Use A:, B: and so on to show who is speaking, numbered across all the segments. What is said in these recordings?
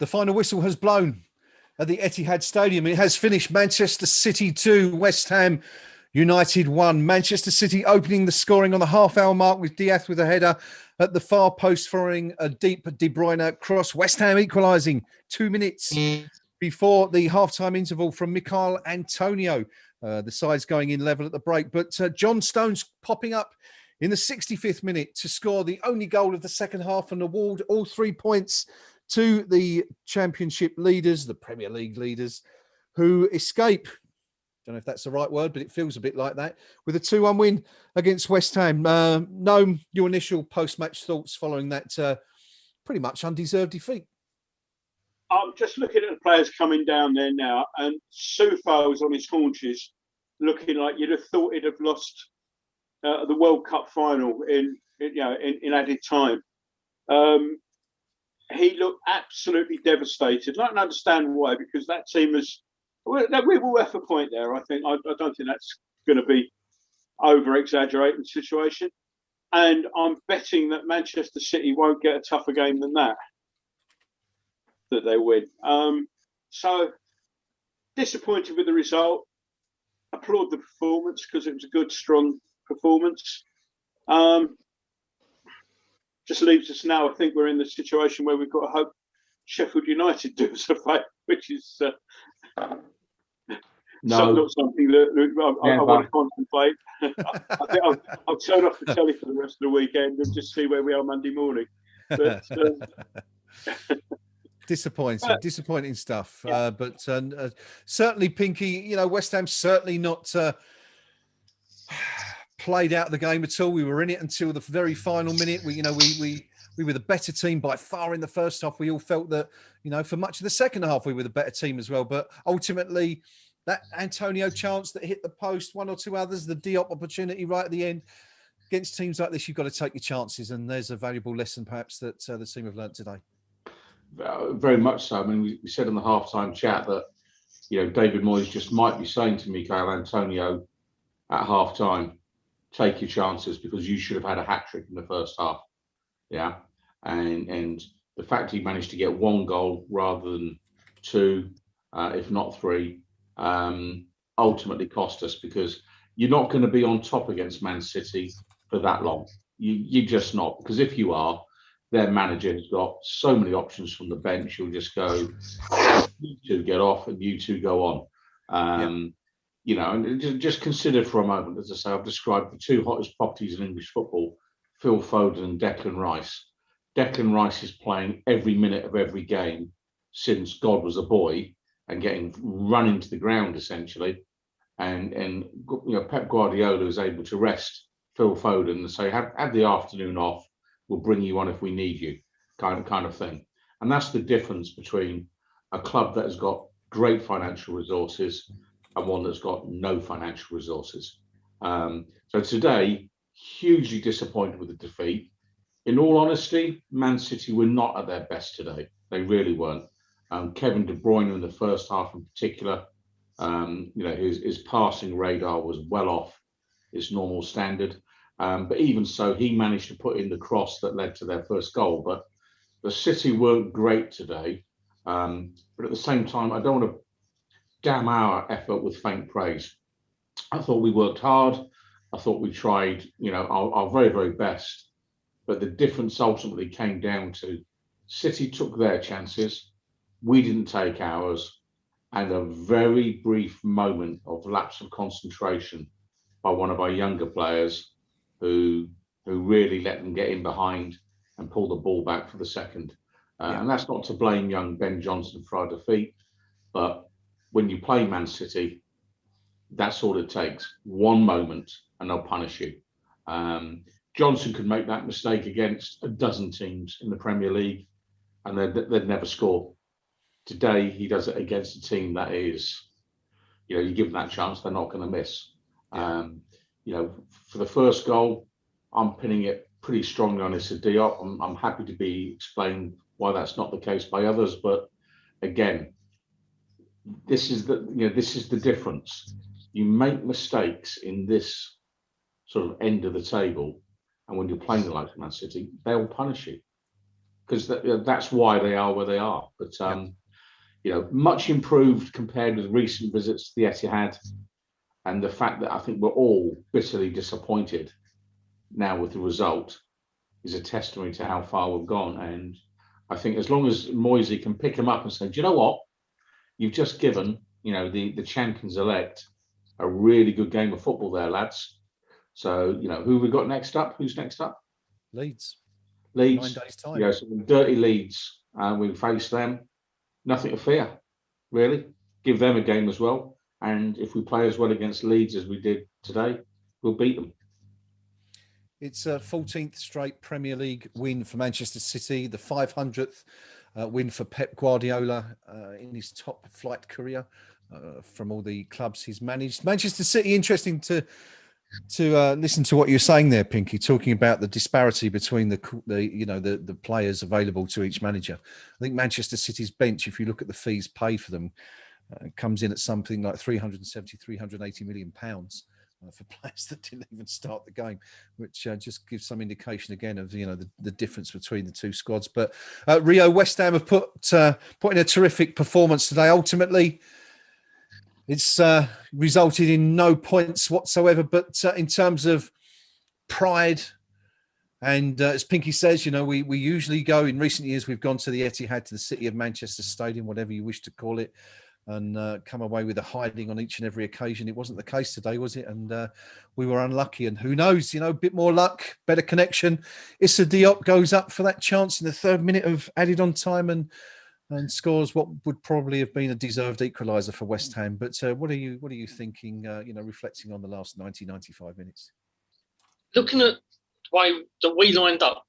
A: The final whistle has blown at the Etihad Stadium. It has finished Manchester City 2, West Ham United 1. Manchester City opening the scoring on the half-hour mark with Diaz with a header at the far post following a deep De Bruyne cross. West Ham equalising 2 minutes before the half-time interval from Michail Antonio. The sides going in level at the break. But John Stones popping up in the 65th minute to score the only goal of the second half and award all 3 points to the Championship leaders, the Premier League leaders, who escape. Don't know if that's the right word, but it feels a bit like that, with a 2-1 win against West Ham. Gnome, your initial post-match thoughts following that pretty much undeserved defeat?
B: I'm just looking at the players coming down there now, and Soufal's on his haunches, looking like you'd have thought he'd have lost the World Cup final in added time. He looked absolutely devastated. I don't understand why, because that team is. We were worth a point there. I think. I don't think that's going to be over-exaggerating the situation, and I'm betting that Manchester City won't get a tougher game than that they win. So disappointed with the result. Applaud the performance because it was a good, strong performance. Just leaves us now. I think we're in the situation where we've got to hope Sheffield United do us a favour, which is not something that I want to contemplate. I think I'll turn off the telly for the rest of the weekend and just see where we are Monday morning. But,
A: disappointing stuff. Yeah. But certainly, Pinky, West Ham certainly not played out the game at all. We were in it until the very final minute. We were the better team by far in the first half. We all felt that, for much of the second half, we were the better team as well. But ultimately, that Antonio chance that hit the post, one or two others, the Diop opportunity right at the end. Against teams like this, you've got to take your chances, and there's a valuable lesson perhaps that the team have learnt today.
C: Very much so. I mean, we said in the halftime chat that, David Moyes just might be saying to Michail Antonio at halftime, take your chances because you should have had a hat-trick in the first half. Yeah. And the fact he managed to get one goal rather than two, if not three, ultimately cost us because you're not going to be on top against Man City for that long. You're just not, because if you are, their manager has got so many options from the bench. You'll just go, you two get off and you two go on. And just consider for a moment, as I say, I've described the two hottest properties in English football, Phil Foden and Declan Rice. Declan Rice is playing every minute of every game since God was a boy and getting run into the ground essentially. And Pep Guardiola is able to rest Phil Foden and say, have the afternoon off. We'll bring you on if we need you, kind of thing. And that's the difference between a club that has got great financial resources and one that's got no financial resources. So today, hugely disappointed with the defeat. In all honesty, Man City were not at their best today. They really weren't. Kevin De Bruyne in the first half in particular, his passing radar was well off its normal standard. But even so, he managed to put in the cross that led to their first goal. But the City weren't great today. But at the same time, I don't want to damn our effort with faint praise. I thought we worked hard. I thought we tried, our very, very best. But the difference ultimately came down to City took their chances. We didn't take ours. And a very brief moment of lapse of concentration by one of our younger players who really let them get in behind and pull the ball back for the second. And that's not to blame young Ben Johnson for our defeat, but when you play Man City, that's all it takes. One moment and they'll punish you. Johnson could make that mistake against a dozen teams in the Premier League and they'd never score. Today, he does it against a team that is, you give them that chance, they're not going to miss. For the first goal, I'm pinning it pretty strongly on Issa Diop. I'm happy to be explained why that's not the case by others, but again, this is the difference. You make mistakes in this sort of end of the table, and when you're playing the likes of Man City, they'll punish you. because that's why they are where they are. But much improved compared with recent visits to the Etihad, and the fact that I think we're all bitterly disappointed now with the result is a testimony to how far we've gone. And I think as long as Moisey can pick him up and say, do you know what, you've just given the champions elect a really good game of football there, lads. So who we got next up? Who's next up?
A: Leeds.
C: 9
A: days time.
C: Yeah, so dirty Leeds. We face them. Nothing to fear, really. Give them a game as well. And if we play as well against Leeds as we did today, we'll beat them.
A: It's a 14th straight Premier League win for Manchester City, the 500th win for Pep Guardiola in his top flight career from all the clubs he's managed. Manchester City, interesting to listen to what you're saying there, Pinky, talking about the disparity between the players available to each manager. I think Manchester City's bench, if you look at the fees paid for them, comes in at something like 380 million pounds for players that didn't even start the game, which just gives some indication again of the difference between the two squads. But Rio, West Ham have put in a terrific performance today. Ultimately, it's resulted in no points whatsoever, but in terms of pride, and as Pinky says, we usually go, in recent years, we've gone to the Etihad, to the City of Manchester Stadium, whatever you wish to call it, and come away with a hiding on each and every occasion. It wasn't the case today, was it? And we were unlucky, and who knows, a bit more luck, better connection. Issa Diop goes up for that chance in the 3rd minute of added on time and scores what would probably have been a deserved equaliser for West Ham. But what are you thinking, reflecting on the last 95 minutes?
D: Looking at the way that we lined up,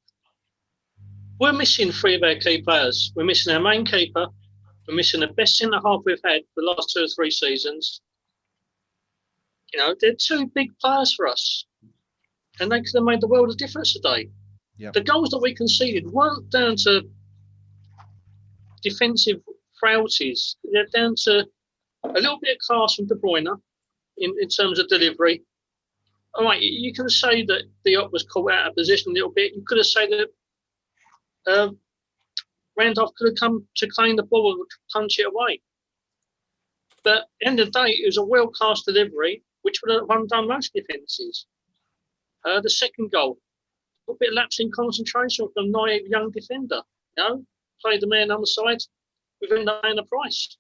D: we're missing 3 of our key players. We're missing our main keeper. We're missing the best centre-half we've had for the last 2 or 3 seasons. They're 2 big players for us. And they could have made the world of difference today. Yep. The goals that we conceded weren't down to defensive frailties. They're down to a little bit of class from Bruyne in terms of delivery. All right, you can say that Diop was caught out of position a little bit. You could have said that Randolph could have come to claim the ball and punch it away. But at the end of the day, it was a well-cast delivery, which would have undone most defences. The second goal, a bit of lapse in concentration from a naive young defender. Played the man on the side within the price.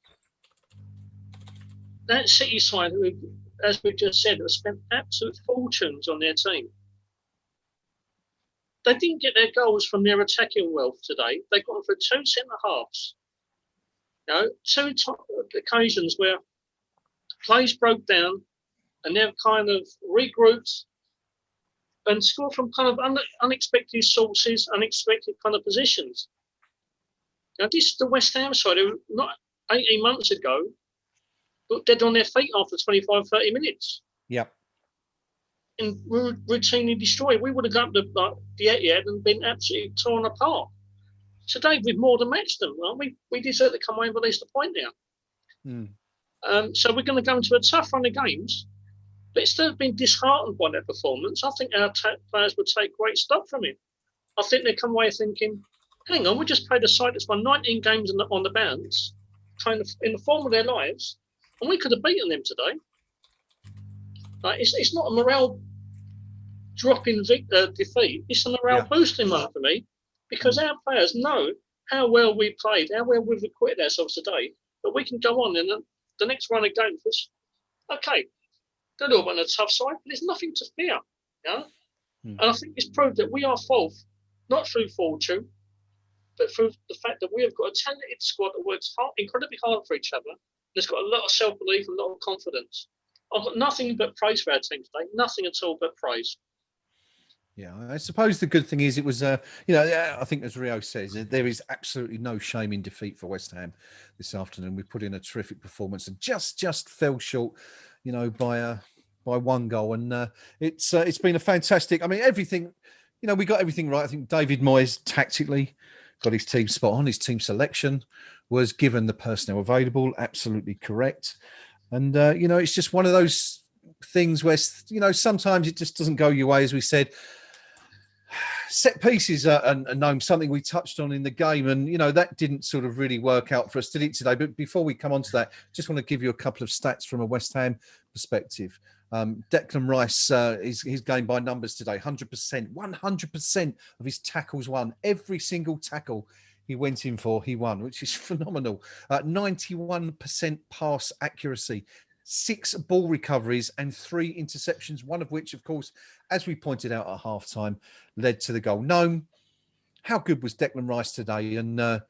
D: That City side, as we just said, have spent absolute fortunes on their team. They didn't get their goals from their attacking wealth today. They got them for 2 centre-halves. 2 occasions where plays broke down and they've kind of regrouped and scored from kind of unexpected sources, unexpected kind of positions. This is the West Ham side who, not 18 months ago, looked dead on their feet after 25, 30 minutes.
A: Yep.
D: And we were routinely destroyed. We would have gone up the Etihad and been absolutely torn apart. Today, we've more than matched them, aren't we? We deserve to come away and release the point now. So we're going to go into a tough run of games, but instead of being disheartened by their performance, I think our players would take great stock from it. I think they come away thinking, hang on, we just played a side that's won 19 games on the bounce, kind of in the form of their lives, and we could have beaten them today. It's not a morale dropping defeat. It's a morale boosting one for me, because our players know how well we played, how well we've acquitted ourselves today, that we can go on in the next run of games. Okay, they're a little bit on the tough side, but there's nothing to fear. And I think it's proved that we are fourth, not through fortune, but through the fact that we have got a talented squad that works incredibly hard for each other. And it's got a lot of self-belief and a lot of confidence. I've got nothing but praise for our team today. Nothing at all but praise.
A: Yeah, I suppose the good thing is it was, I think as Rio says, there is absolutely no shame in defeat for West Ham this afternoon. We put in a terrific performance and just fell short, by 1 goal. And it's been a fantastic. I mean, everything, we got everything right. I think David Moyes tactically got his team spot on. His team selection was given the personnel available, absolutely correct. And, it's just one of those things where, sometimes it just doesn't go your way, as we said. set pieces are known, something we touched on in the game, and you know that didn't sort of really work out for us, did it, today? But before we come on to that, just want to give you a couple of stats from a West Ham perspective. Declan Rice, his game by numbers today, 100% of his tackles won. Every single tackle he went in for, he won, which is phenomenal. 91% pass accuracy, 6 ball recoveries and 3 interceptions, one of which, of course, as we pointed out at halftime, led to the goal. Gnome, how good was Declan Rice today? And are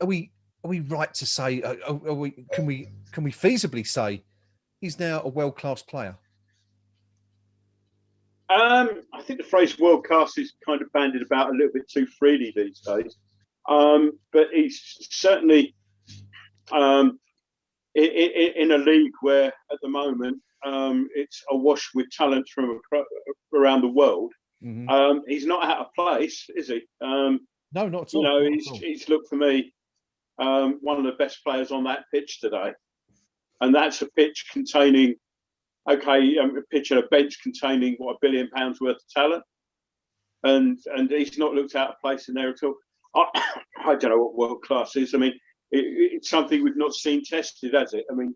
A: we right to say? Can we feasibly say he's now a world-class player?
B: I think the phrase world class is kind of bandied about a little bit too freely these days. But he's certainly in a league where at the moment it's awash with talent from around the world. Mm-hmm. He's not out of place, is he? No,
A: not at all.
B: You know, he's looked for me one of the best players on that pitch today, and that's a pitch containing, a pitch at a bench containing what, £1 billion worth of talent, and he's not looked out of place in there at all. I don't know what world class is. I mean, it's something we've not seen tested, has it? I mean,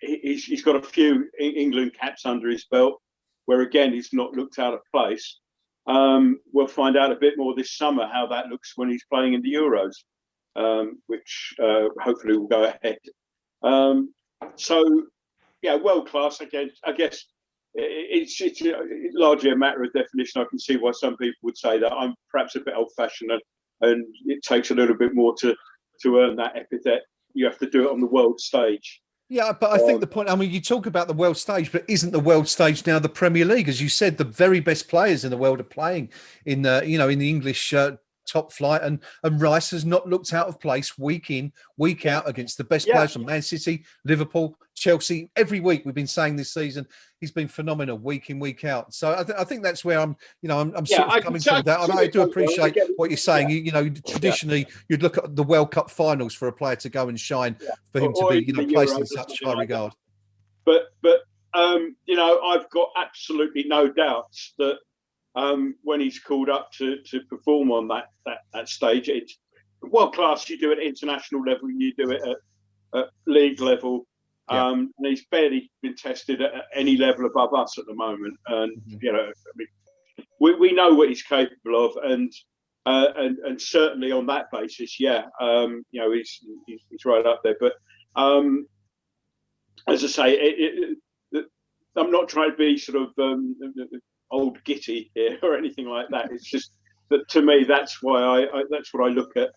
B: he's got a few England caps under his belt, where again he's not looked out of place. We'll find out a bit more this summer how that looks when he's playing in the Euros, which hopefully will go ahead. So, yeah, world class. Again, I guess it's largely a matter of definition. I can see why some people would say that. I'm perhaps a bit old-fashioned, and it takes a little bit more to earn that epithet. You have to do it on the world stage.
A: Yeah, but I think the point, I mean, you talk about the world stage, but isn't the world stage now the Premier League? As you said, the very best players in the world are playing in the, in the English top flight, and Rice has not looked out of place week in, week out against the best players from Man City, Liverpool, Chelsea. Every week we've been saying this season, he's been phenomenal week in, week out. So I think that's where I'm sort of coming from that. And I do appreciate what you're saying. Traditionally you'd look at the World Cup finals for a player to go and shine, for him to be, placed in such high regard.
B: But I've got absolutely no doubts that when he's called up to perform on that stage, it's world class. You do it at international level, you do it at league level, and he's barely been tested at any level above us at the moment. And we know what he's capable of, and certainly on that basis, he's right up there. But as I say, I'm not trying to be sort of old gitty here or anything like that. It's just that to me, that's why that's what I look at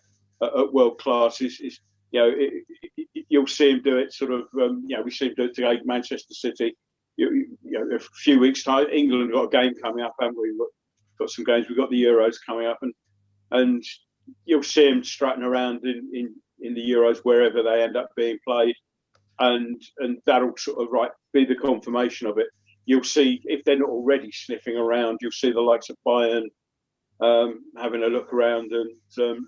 B: world class. Is you'll see him do it sort of. We see him do it to Manchester City. A few weeks time, England got a game coming up, haven't we? We've got some games. We've got the Euros coming up, and you'll see him strutting around in the Euros wherever they end up being played, and that'll sort of be the confirmation of it. You'll see, if they're not already sniffing around, you'll see the likes of Bruyne having a look around and sort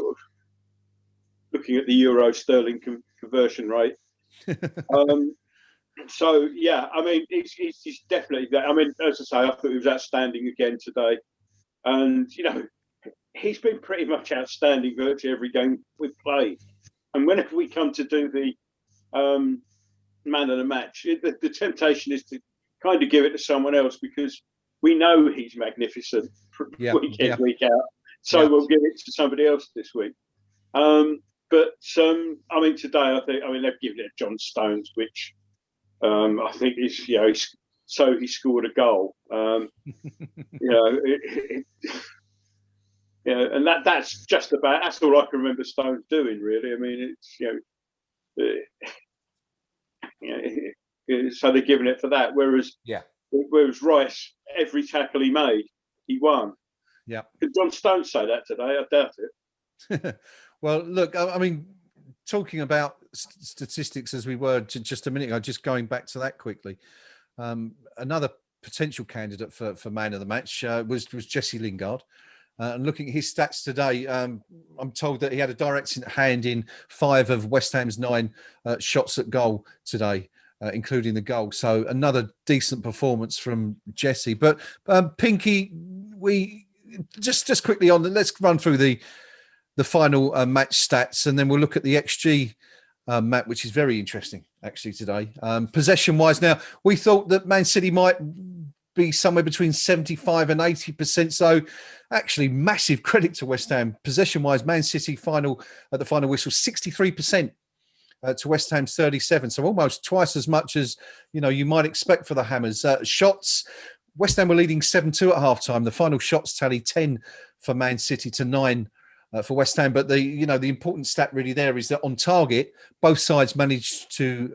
B: of looking at the euro sterling conversion rate. So yeah, I mean, he's definitely that. I mean, as I say, I thought he was outstanding again today, and he's been pretty much outstanding virtually every game we've played. And whenever we come to do the man of the match, the temptation is to kind of give it to someone else, because we know he's magnificent week in, week out. So we'll give it to somebody else this week. But I mean, today they've given it to John Stones, which I think is so he scored a goal. And that's just about, that's all I can remember Stones doing, really. I mean, it's so they're giving it for that. Whereas Rice, every tackle he made, he won.
A: Yeah.
B: Did John Stones say that today? I doubt it.
A: Well, look, I mean, talking about statistics as we were just a minute ago, just going back to that quickly. Another potential candidate for man of the match was Jesse Lingard. And looking at his stats today, I'm told that he had a direct hand in 5 of West Ham's 9 shots at goal today. including the goal. So another decent performance from Jesse. But Pinky, we just quickly on. Let's run through the final match stats, and then we'll look at the XG map, which is very interesting actually today. Possession wise, now we thought that Man City might be somewhere between 75 and 80%. So actually massive credit to West Ham. Possession wise, Man City at the final whistle, 63%. To West Ham's 37, so almost twice as much as you might expect for the Hammers. Shots, West Ham were leading 7-2 at half-time. The final shots tally 10 for Man City to 9 for West Ham. But the important stat really there is that on target, both sides managed to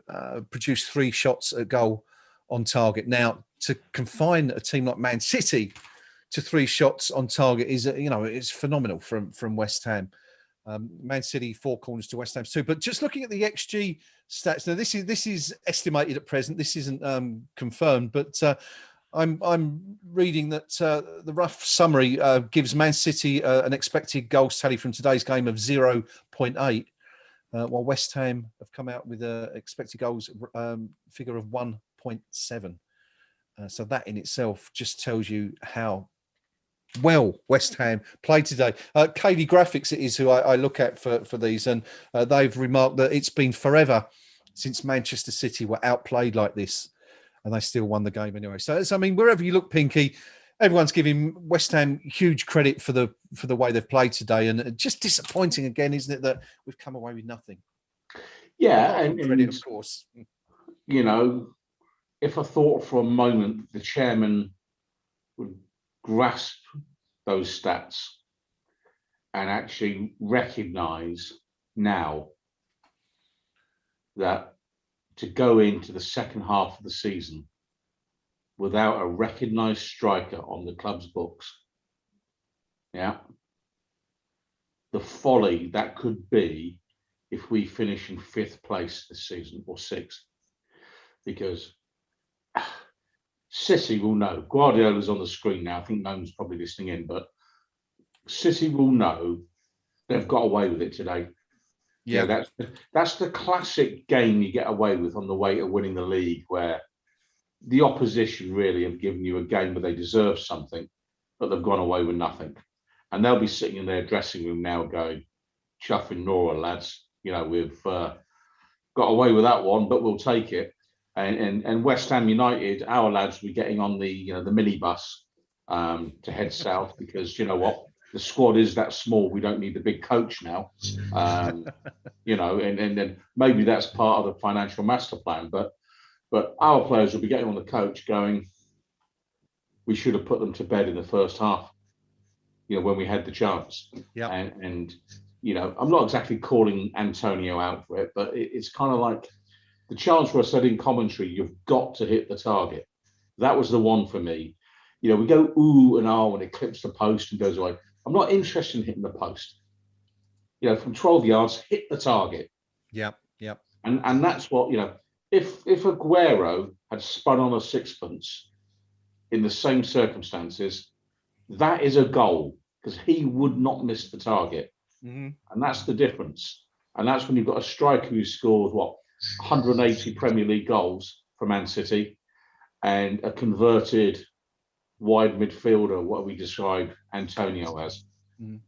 A: produce 3 shots at goal on target. Now, to confine a team like Man City to 3 shots on target is it's phenomenal from West Ham. Man City 4 corners to West Ham's 2. But just looking at the XG stats, now this is estimated at present. This isn't confirmed, but I'm reading that the rough summary gives Man City an expected goals tally from today's game of 0.8, while West Ham have come out with an expected goals figure of 1.7. So that in itself just tells you how well West Ham played today. KD Graphics it is who I look at for these, and they've remarked that it's been forever since Manchester City were outplayed like this, and they still won the game anyway. So I mean, wherever you look, Pinky, everyone's giving West Ham huge credit for the way they've played today, and just disappointing again, isn't it, that we've come away with nothing?
C: Yeah, and
A: credit, of course.
C: If I thought for a moment the chairman would grasp those stats and actually recognise now that to go into the second half of the season without a recognised striker on the club's books, the folly that could be if we finish in 5th place this season or 6th, because City will know. Guardiola's on the screen now. I think Gnome's probably listening in, but City will know they've got away with it today. Yeah, that's the classic game you get away with on the way to winning the league, where the opposition really have given you a game where they deserve something, but they've gone away with nothing. And they'll be sitting in their dressing room now going, chuffing Nora, lads. We've got away with that one, but we'll take it. And West Ham United, our lads will be getting on the minibus to head south, because you know what, the squad is that small. We don't need the big coach now, and then maybe that's part of the financial master plan. But our players will be getting on the coach going, we should have put them to bed in the first half, when we had the chance.
A: Yeah.
C: And I'm not exactly calling Antonio out for it, but it's kind of like the chance where I said in commentary, you've got to hit the target. That was the one for me. We go ooh and ah when it clips the post and goes away. I'm not interested in hitting the post. From 12 yards, hit the target.
A: Yep.
C: And that's what, if Aguero had spun on a sixpence in the same circumstances, that is a goal, because he would not miss the target.
A: Mm-hmm.
C: And that's the difference. And that's when you've got a striker who scored 180 Premier League goals for Man City, and a converted wide midfielder, what we describe Antonio as.
A: Mm.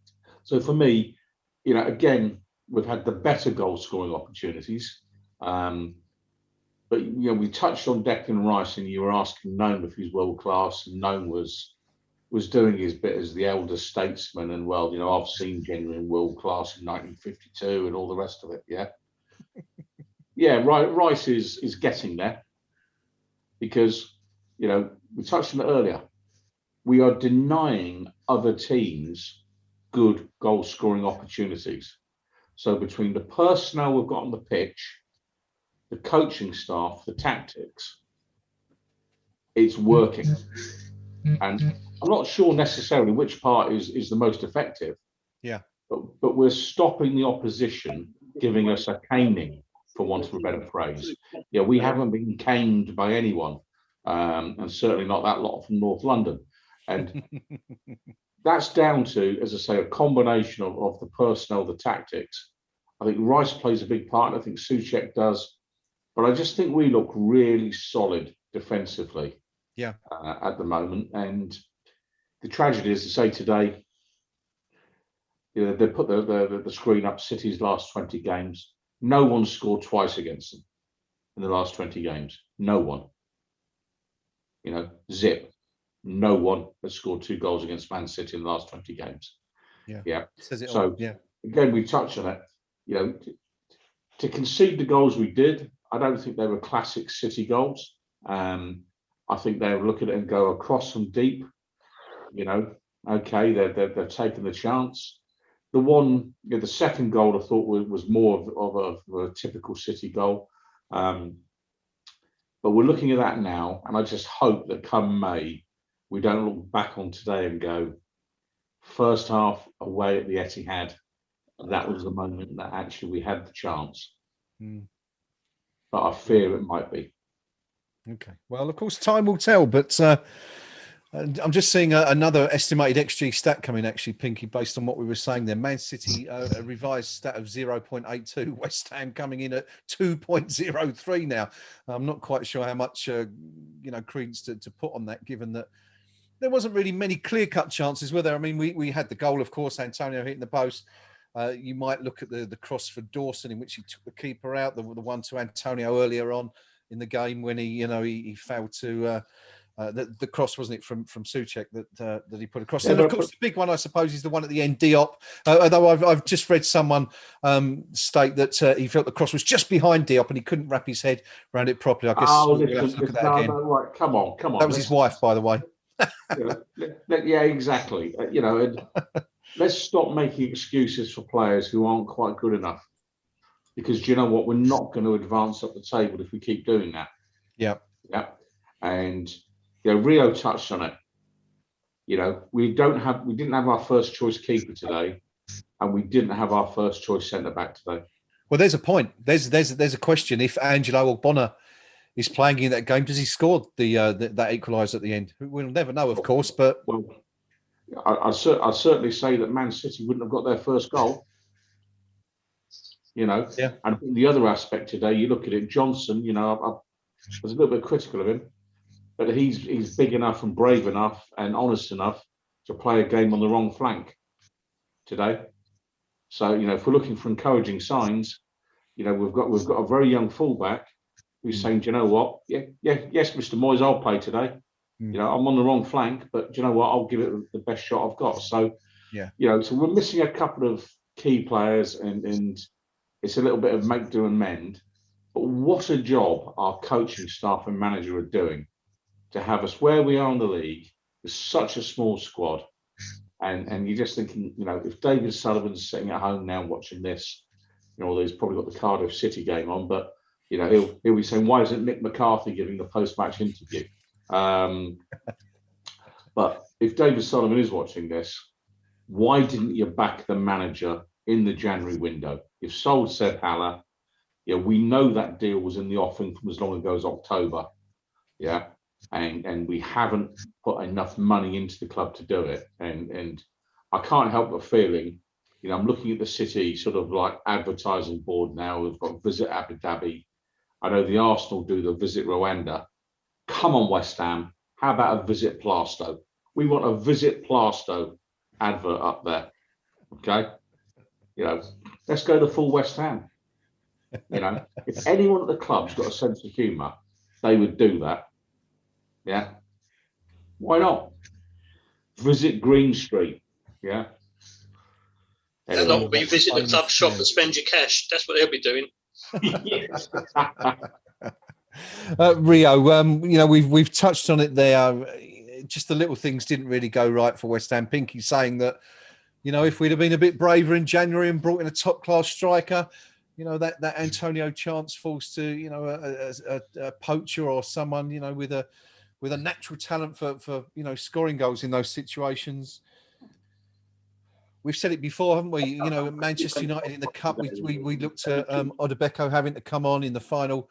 C: So for me, again, we've had the better goal scoring opportunities. But we touched on Declan Rice, and you were asking Gnome if he's world class, and Gnome was doing his bit as the elder statesman, and I've seen genuine world class in 1952 and all the rest of it. Right. Rice is getting there, because we touched on it earlier. We are denying other teams good goal scoring opportunities. So between the personnel we've got on the pitch, the coaching staff, the tactics, it's working. And I'm not sure necessarily which part is the most effective.
A: Yeah.
C: But we're stopping the opposition giving us a caning, for want of a better phrase. We haven't been caned by anyone, and certainly not that lot from North London. And that's down to, as I say, a combination of the personnel, the tactics. I think Rice plays a big part, and I think Souček does. but I just think we look really solid defensively.
A: Yeah.
C: At the moment, and the tragedy is to say today, they put the screen up. City's last 20 games, no one scored twice against them in the last 20 games. No one. Zip. No one has scored 2 goals against Man City in the last 20 games. Yeah.
A: Says it
C: so
A: all. Yeah.
C: Again, we touched on it. To concede the goals we did, I don't think they were classic City goals. I think they'll look at it and go across from deep. Okay, they've taken the chance. The second goal I thought was more of a typical City goal. But we're looking at that now, and I just hope that come May, we don't look back on today and go, first half away at the Etihad, that was the moment that actually we had the chance. But I fear it might be.
A: Okay. Well, of course, time will tell, but I'm just seeing another estimated XG stat coming, actually, Pinky, based on what we were saying there. Man City, a revised stat of 0.82. West Ham coming in at 2.03 now. I'm not quite sure how much, credence to put on that, given that there wasn't really many clear-cut chances, were there? I mean, we had the goal, of course, Antonio hitting the post. You might look at the cross for Dawson, in which he took the keeper out, the one to Antonio earlier on in the game when he failed to the cross, wasn't it, from Souček that he put across. And of course, the big one, I suppose, is the one at the end, Diop. Although I've just read someone state that he felt the cross was just behind Diop and he couldn't wrap his head around it properly. I guess we'll have to look at that again.
C: Right. Come on.
A: That was his wife, by the way.
C: Yeah, exactly. And let's stop making excuses for players who aren't quite good enough. Because do you know what? We're not going to advance up the table if we keep doing that.
A: Yeah.
C: And Rio touched on it. We didn't have our first choice keeper today, and we didn't have our first choice centre back today.
A: Well, there's a point. There's a question. If Angelo Ogbonna is playing in that game, does he score that equaliser at the end? We'll never know, of course. But
C: I'd certainly say that Man City wouldn't have got their first goal.
A: Yeah.
C: And the other aspect today, you look at it, Johnson, I was a little bit critical of him, but he's big enough and brave enough and honest enough to play a game on the wrong flank today. So, if we're looking for encouraging signs, we've got a very young fullback who's saying, do you know what? Yes, Mr. Moyes, I'll play today. I'm on the wrong flank, but do you know what? I'll give it the best shot I've got. So, so we're missing a couple of key players and it's a little bit of make, do and mend. But what a job our coaching staff and manager are doing to have us where we are in the league with such a small squad. And you're just thinking, if David Sullivan's sitting at home now watching this, although he's probably got the Cardiff City game on, but he'll be saying, why isn't Mick McCarthy giving the post-match interview? But if David Sullivan is watching this, why didn't you back the manager in the January window? You've sold Seb Haller. We know that deal was in the offing from as long ago as October. And we haven't put enough money into the club to do it. And I can't help but feeling, I'm looking at the City sort of like advertising board now. We've got Visit Abu Dhabi. I know the Arsenal do the Visit Rwanda. Come on, West Ham. How about a Visit Plaistow? We want a Visit Plaistow advert up there. Okay? Let's go to full West Ham. If anyone at the club's got a sense of humour, they would do that. Yeah. Why not? Visit Green Street. Yeah.
D: And that will be visit the club shop and spend your cash. That's what they'll be doing.
C: Yes.
A: Rio, we've touched on it there. Just the little things didn't really go right for West Ham. Pinky saying that, if we'd have been a bit braver in January and brought in a top-class striker, that Antonio chance falls to, a poacher or someone, with a natural talent for scoring goals in those situations. We've said it before, haven't we? Manchester United in the cup, we looked at Odebeko having to come on in the final.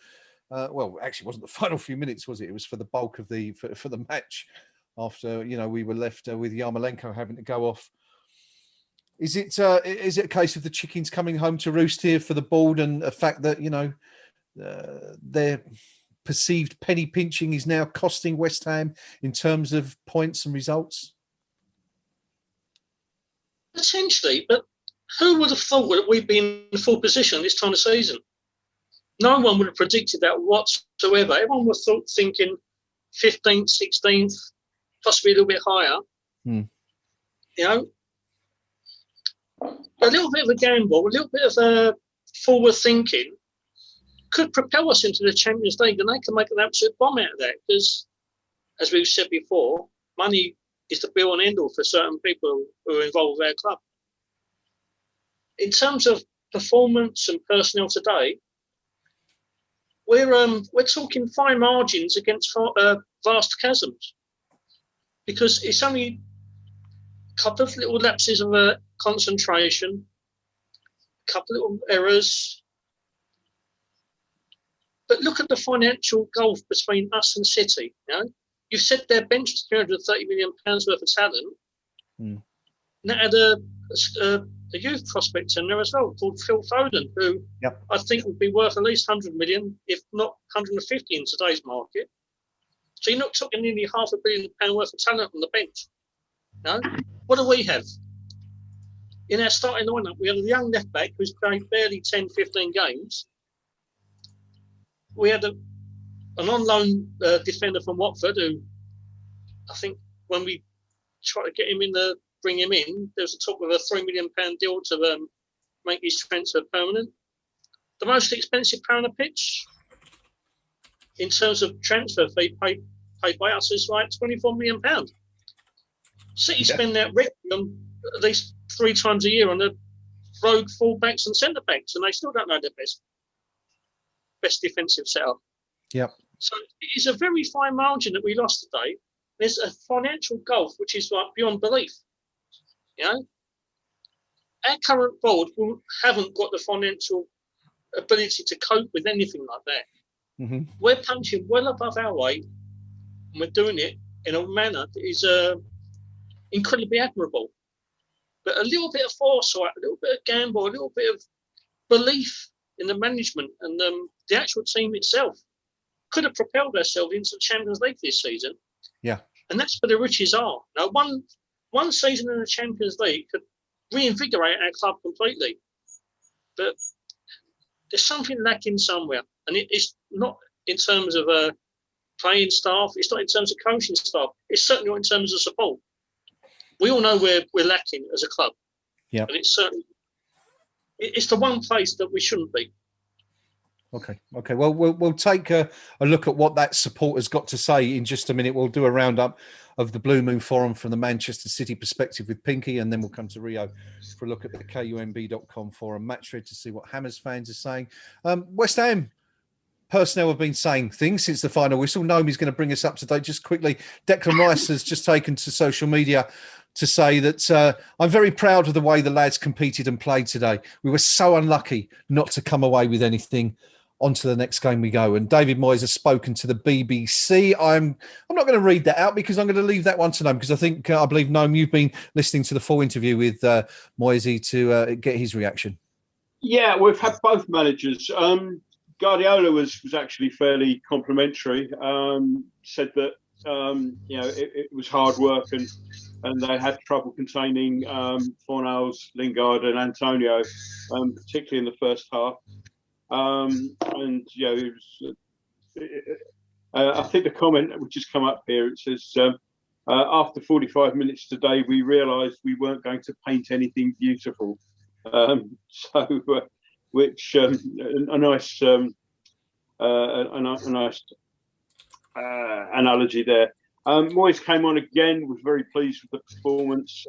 A: Well, actually, it wasn't the final few minutes, was it? It was for the bulk of for the match. After we were left with Yarmolenko having to go off. Is it a case of the chickens coming home to roost here for the board and the fact that their perceived penny pinching is now costing West Ham in terms of points and results?
D: Potentially, but who would have thought that we'd be in full position this time of season? No one would have predicted that whatsoever. Everyone was thinking 15th, 16th, possibly a little bit higher. You know, a little bit of a gamble, a little bit of forward thinking could propel us into the Champions League, and they can make an absolute bomb out of that because, as we've said before, money is the be-all and end-all for certain people who are involved with our club. In terms of performance and personnel today, we're talking fine margins against vast chasms, because it's only a couple of little lapses of concentration, a couple of little errors. But look at the financial gulf between us and City. You know, you've said they're benched £330 million worth of talent. And that had a youth prospect in there as well called Phil Foden, who I think would be worth at least 100 million, if not 150 in today's market. So you're not talking nearly £500 million worth of talent on the bench. No? What do we have? In our starting lineup, we had a young left back who's played barely 10, 15 games. We had an on-loan defender from Watford who, I think, when we tried to get him in bring him in, there was a talk of a £3 million deal to make his transfer permanent. The most expensive player on the pitch, in terms of transfer fee paid by us, is like £24 million. City spend that record at least 3 times a year on the rogue full-backs and centre-backs, and they still don't know their best defensive setup. So it is a very fine margin that we lost today. There's a financial gulf which is like beyond belief. You know, our current board haven't got the financial ability to cope with anything like that. We're punching well above our weight, and we're doing it in a manner that is incredibly admirable. But a little bit of foresight, a little bit of gamble, a little bit of belief in the management and the actual team itself could have propelled ourselves into the Champions League this season. And that's where the riches are. Now, one season in the Champions League could reinvigorate our club completely. But there's something lacking somewhere. And it's not in terms of playing staff. It's not in terms of coaching staff. It's certainly not in terms of support. We all know we're lacking as a club. And it's certainly... It's the one place that we shouldn't be.
A: Okay. Well, we'll take a look at what that support has got to say in just a minute. We'll do a roundup of the Blue Moon Forum from the Manchester City perspective with Pinky, and then we'll come to Rio for a look at the KUMB.com forum match thread to see what Hammers fans are saying. West Ham personnel have been saying things since the final whistle. Gnome going to bring us up to date just quickly. Declan Rice has just taken to social media to say that I'm very proud of the way the lads competed and played today. We were so unlucky not to come away with anything. On to the next game we go. And David Moyes has spoken to the BBC. I'm not going to read that out because I'm going to leave that one to Gnome, because I believe, Gnome, you've been listening to the full interview with Moyes to get his reaction. Yeah,
B: we've had both managers. Guardiola was actually fairly complimentary. Said that it was hard work and they had trouble containing Fornals, Lingard and Antonio, particularly in the first half. I think the comment which has come up here, it says, after 45 minutes today, we realised we weren't going to paint anything beautiful. A nice analogy there. Moyes came on again, was very pleased with the performance.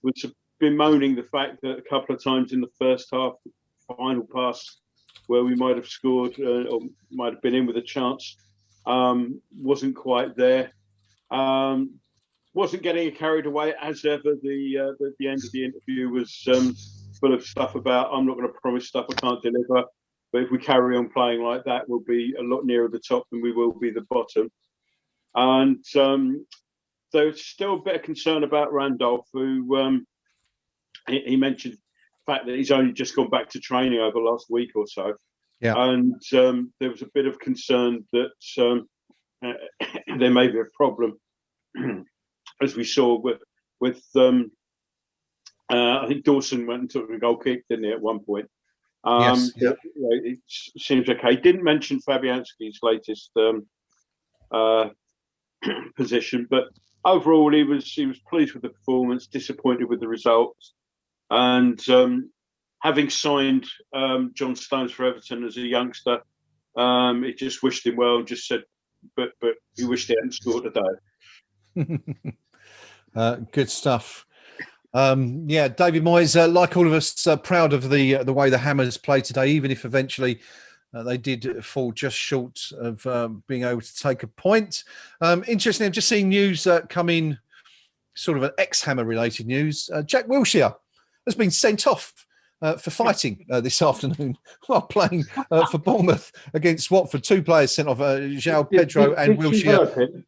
B: Was bemoaning the fact that a couple of times in the first half, the final pass where we might have scored or might have been in with a chance wasn't quite there. Wasn't getting carried away as ever. The end of the interview was full of stuff about, I'm not going to promise stuff I can't deliver, but if we carry on playing like that, we'll be a lot nearer the top than we will be the bottom. And there's still a bit of concern about Randolph, who he mentioned the fact that he's only just gone back to training over the last week or so. and there was a bit of concern that there may be a problem, as we saw with I think Dawson went and took a goal kick, didn't he, at one point?
A: Yes. Yeah.
B: It seems okay. Didn't mention Fabianski's latest position, but overall he was pleased with the performance, disappointed with the results, and having signed John Stones for Everton as a youngster, he just wished him well. Just said, but he wished he hadn't scored today.
A: Good stuff. Yeah, David Moyes, like all of us, proud of the way the Hammers played today, even if eventually they did fall just short of being able to take a point. Interesting, I've just seen news come in, sort of an ex-Hammer related news. Jack Wilshere has been sent off for fighting this afternoon while playing for Bournemouth against Watford. 2 players sent off, João Pedro and Wilshere.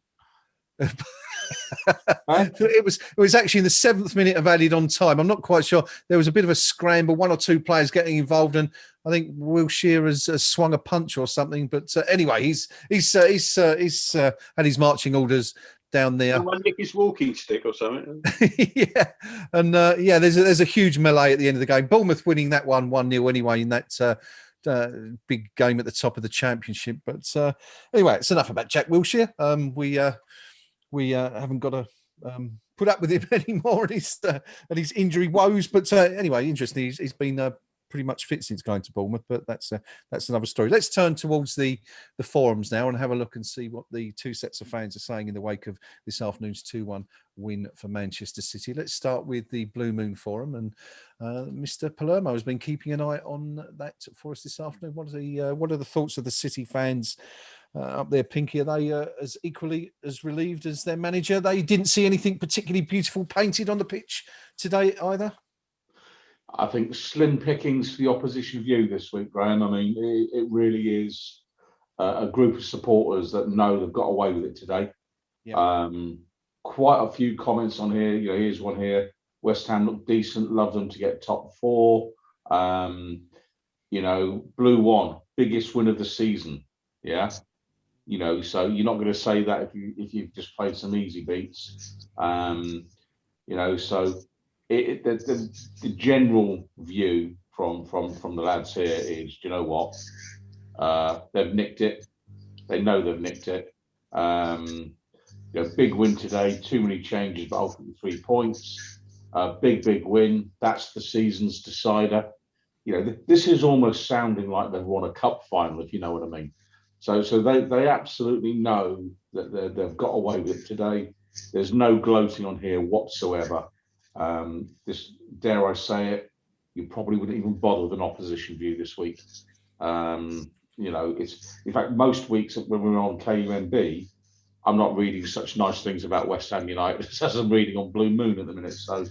A: It was actually in the 7th minute of added on time. I'm not quite sure. There was a bit of a scramble, 1 or 2 players getting involved, and I think Wilshere has swung a punch or something. But anyway, he's had his marching orders down there.
B: Someone nick his walking stick or something.
A: Yeah, and there's a huge melee at the end of the game. Bournemouth winning that 1-0 anyway in that big game at the top of the Championship. But anyway, it's enough about Jack Wilshere. We haven't got to put up with him anymore and his injury woes. But anyway, interesting. He's been pretty much fit since going to Bournemouth, but that's another story. Let's turn towards the forums now and have a look and see what the 2 sets of fans are saying in the wake of this afternoon's 2-1 win for Manchester City. Let's start with the Blue Moon Forum, and Mr. Palermo has been keeping an eye on that for us this afternoon. What are the thoughts of the City fans up there, Pinky? Are they as equally as relieved as their manager? They didn't see anything particularly beautiful painted on the pitch today either.
C: I think slim pickings for the opposition view this week, Graham. I mean, it really is a group of supporters that know they've got away with it today. Yeah. Quite a few comments on here. You know, here's one here. West Ham look decent. Love them to get top 4. You know, Blue 1, biggest win of the season. Yeah. You know, so you're not going to say that if you've just played some easy beats. You know, so the general view from the lads here is, you know what, they've nicked it. They know they've nicked it. You know, big win today. Too many changes, but ultimately 3 points. Big win. That's the season's decider. You know, this is almost sounding like they've won a cup final, if you know what I mean. So they absolutely know that they've got away with it today. There's no gloating on here whatsoever. This, dare I say it, you probably wouldn't even bother with an opposition view this week. You know, it's, in fact, most weeks when we're on KUMB, I'm not reading such nice things about West Ham United as I'm reading on Blue Moon at the minute. So,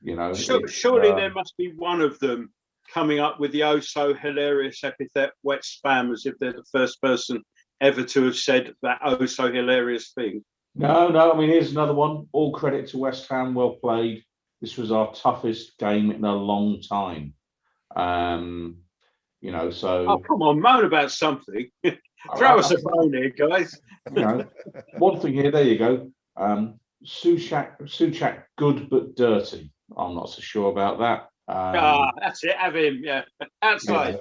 C: you know,
B: surely there must be one of them coming up with the oh so hilarious epithet wet spam, as if they're the first person ever to have said that oh so hilarious thing.
C: No, I mean, here's another one. All credit to West Ham, well played. This was our toughest game in a long time. You know, so...
B: Oh, come on, moan about something. Throw us a bone here, guys.
C: You know, one thing here, there you go. Souček, good but dirty. I'm not so sure about that.
B: That's it, have him, yeah. Outside.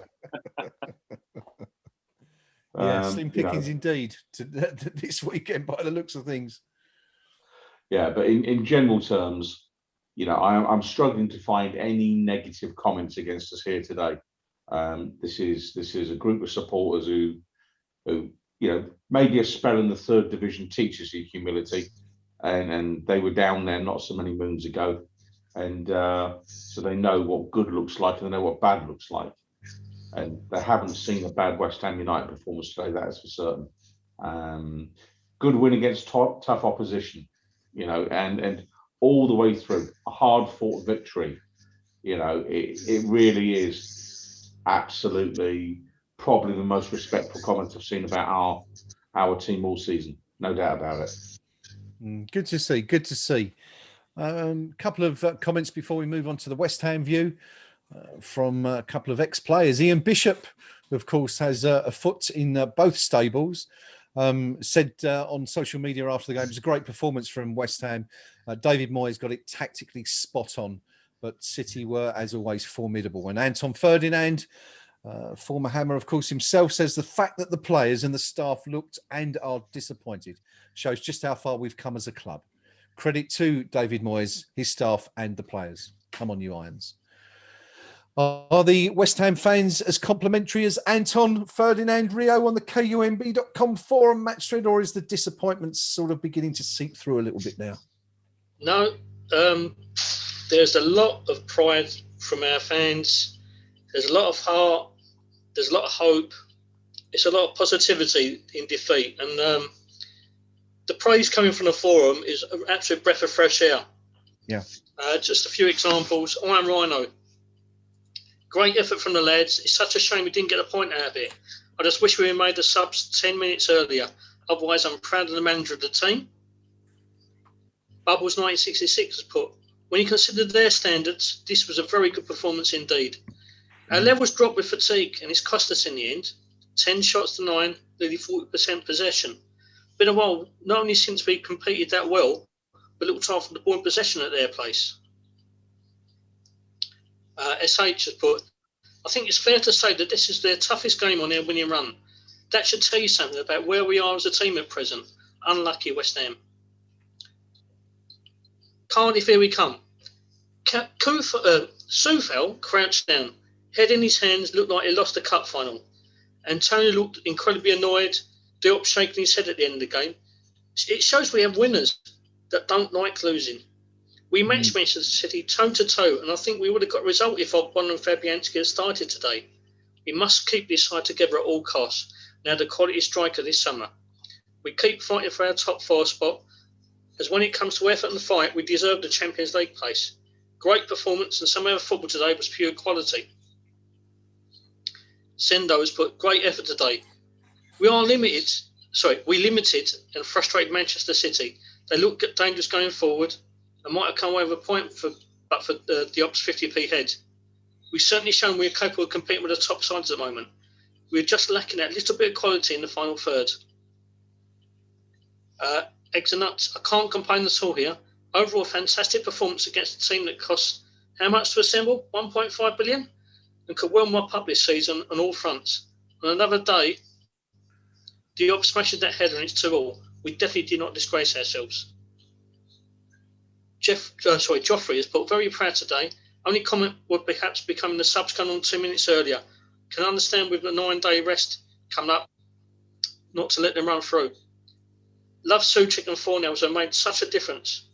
A: Yeah, slim pickings indeed to this weekend by the looks of things.
C: Yeah, but in general terms, you know, I'm struggling to find any negative comments against us here today. This is a group of supporters who you know, maybe a spell in the 3rd division teaches you humility, and they were down there not so many moons ago, and so they know what good looks like and they know what bad looks like. And they haven't seen a bad West Ham United performance today, that is for certain. Good win against tough opposition, you know, and all the way through, a hard-fought victory. You know, it really is absolutely probably the most respectful comments I've seen about our team all season. No doubt about it.
A: Good to see. Good to see. Couple of comments before we move on to the West Ham view. from a couple of ex-players. Ian Bishop, who of course has a foot in both stables, said on social media after the game, it was a great performance from West Ham. David Moyes got it tactically spot on, but City were, as always, formidable. And Anton Ferdinand, former Hammer, of course, himself, says the fact that the players and the staff looked and are disappointed shows just how far we've come as a club. Credit to David Moyes, his staff and the players. Come on, you Irons. Are the West Ham fans as complimentary as Anton Ferdinand Rio on the KUMB.com forum match thread, or is the disappointment sort of beginning to seep through a little bit now?
D: No, there's a lot of pride from our fans. There's a lot of heart. There's a lot of hope. It's a lot of positivity in defeat. And the praise coming from the forum is an absolute breath of fresh air.
A: Yeah.
D: Just a few examples. I'm Rhino. Great effort from the lads. It's such a shame we didn't get a point out of it. I just wish we had made the subs 10 minutes earlier. Otherwise, I'm proud of the manager of the team. Bubbles 1966 has put, when you consider their standards, this was a very good performance indeed. Our levels dropped with fatigue and it's cost us in the end. 10 shots to 9, nearly 40% possession. Been a while, not only since we competed that well, but looked after the ball in possession at their place. SH has put, I think it's fair to say that this is their toughest game on their winning run. That should tell you something about where we are as a team at present. Unlucky West Ham. Cardiff, here we come. Soufal crouched down. Head in his hands, looked like he lost the cup final. Antonio looked incredibly annoyed. Diop shaking his head at the end of the game. It shows we have winners that don't like losing. We matched Manchester City toe-to-toe, and I think we would have got a result if Ogbon and Fabianski had started today. We must keep this side together at all costs. Now the quality striker this summer. We keep fighting for our top 4 spot, as when it comes to effort and fight, we deserve the Champions League place. Great performance, and some of our football today was pure quality. Sendo has put great effort today. We limited and frustrated Manchester City. They looked dangerous going forward and might have come away with a point but for Diop's 50p head. We've certainly shown we're capable of competing with the top sides at the moment. We're just lacking that little bit of quality in the final third. Eggs and nuts. I can't complain at all here. Overall, fantastic performance against a team that cost how much to assemble? 1.5 billion? And could well mop up this season on all fronts. On another day, Diop smashes that header and it's 2-2. We definitely did not disgrace ourselves. Joffrey has put, very proud today. Only comment would perhaps becoming the subs come on 2 minutes earlier. Can understand with the 9-day rest coming up, not to let them run through. Love Suchik and Fornells have made such a difference.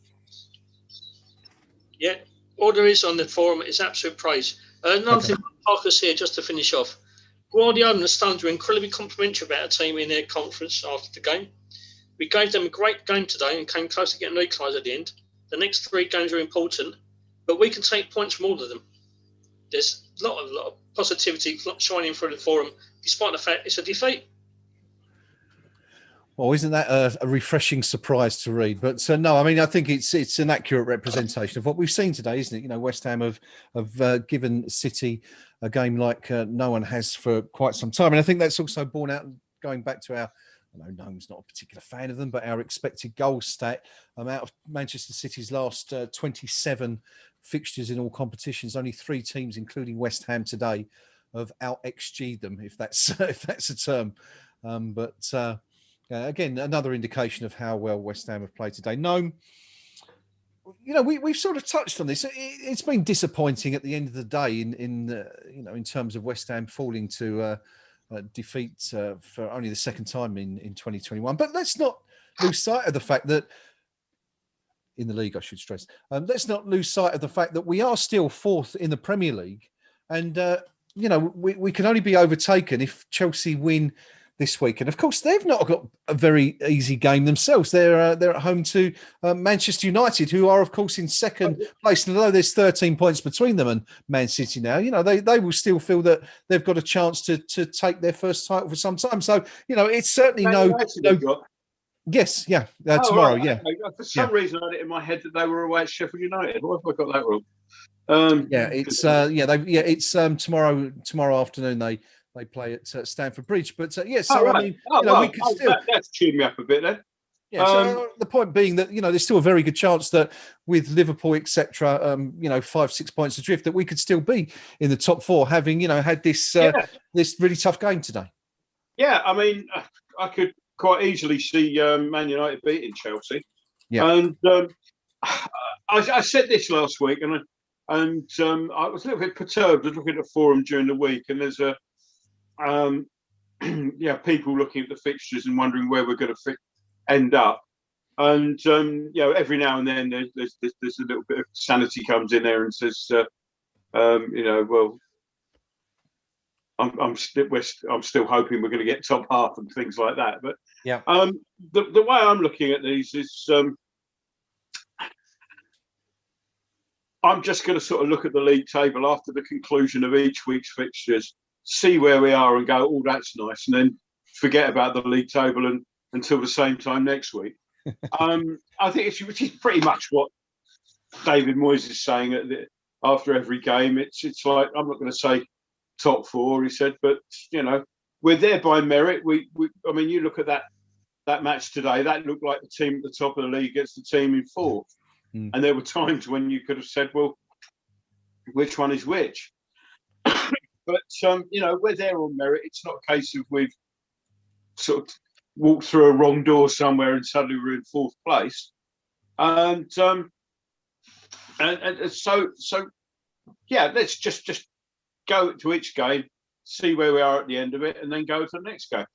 D: Yeah, all there is on the forum is absolute praise. Another thing, Parker's here just to finish off. Guardiola and the Stones were incredibly complimentary about our team in their conference after the game. We gave them a great game today and came close to getting an equaliser at the end. The next 3 games are important, but we can take points from all of them. There's a lot of positivity shining through the forum, despite the fact it's a defeat.
A: Well, isn't that a refreshing surprise to read? But no, I mean, I think it's an accurate representation of what we've seen today, isn't it? You know, West Ham have given City a game like no one has for quite some time. And I think that's also borne out going back to our, I know Gnome's not a particular fan of them, but our expected goal stat out of Manchester City's last 27 fixtures in all competitions, only 3 teams, including West Ham today, have out XG'd them, if that's a term. Again, another indication of how well West Ham have played today. Gnome, you know, we've sort of touched on this. It's been disappointing at the end of the day in terms of West Ham falling to defeat for only the second time in 2021. But let's not lose sight of the fact that in the league, I should stress, let's not lose sight of the fact that we are still 4th in the Premier League, and we can only be overtaken if Chelsea win this week. And of course, they've not got a very easy game themselves. They're at home to Manchester United, who are, of course, in second place. And although there's 13 points between them and Man City now, you know, they will still feel that they've got a chance to take their first title for some time. So, you know, it's certainly Yes, yeah, tomorrow,
B: right.
A: yeah.
B: Okay. For some reason, I had it in my head that they were away at Sheffield United. Why have I got that wrong?
A: It's tomorrow afternoon they play at Stamford Bridge. But
B: Right.
A: I mean, we could still.
B: That's cheered me up a bit then.
A: Yeah, so the point being that there's still a very good chance that with Liverpool, etc., 5-6 points adrift, that we could still be in the top four, having had this this really tough game today.
B: Yeah, I mean, I could quite easily see Man United beating Chelsea.
A: Yeah,
B: and I said this last week, and I was a little bit perturbed. I was looking at the forum during the week, and there's people looking at the fixtures and wondering where we're going to end up. And every now and then there's a little bit of sanity comes in there and says, well, I'm still hoping we're going to get top half and things like that. But the way I'm looking at these is I'm just going to sort of look at the league table after the conclusion of each week's fixtures, see where we are, and go, oh, that's nice, and then forget about the league table and until the same time next week. I think which is pretty much what David Moyes is saying after every game. It's like, I'm not going to say top four, he said, but we're there by merit. I mean, you look at that match today, that looked like the team at the top of the league against the team in fourth. And there were times when you could have said, well, which one is which? But we're there on merit. It's not a case of we've sort of walked through a wrong door somewhere and suddenly we're in fourth place. And so let's just go to each game, see where we are at the end of it, and then go to the next game.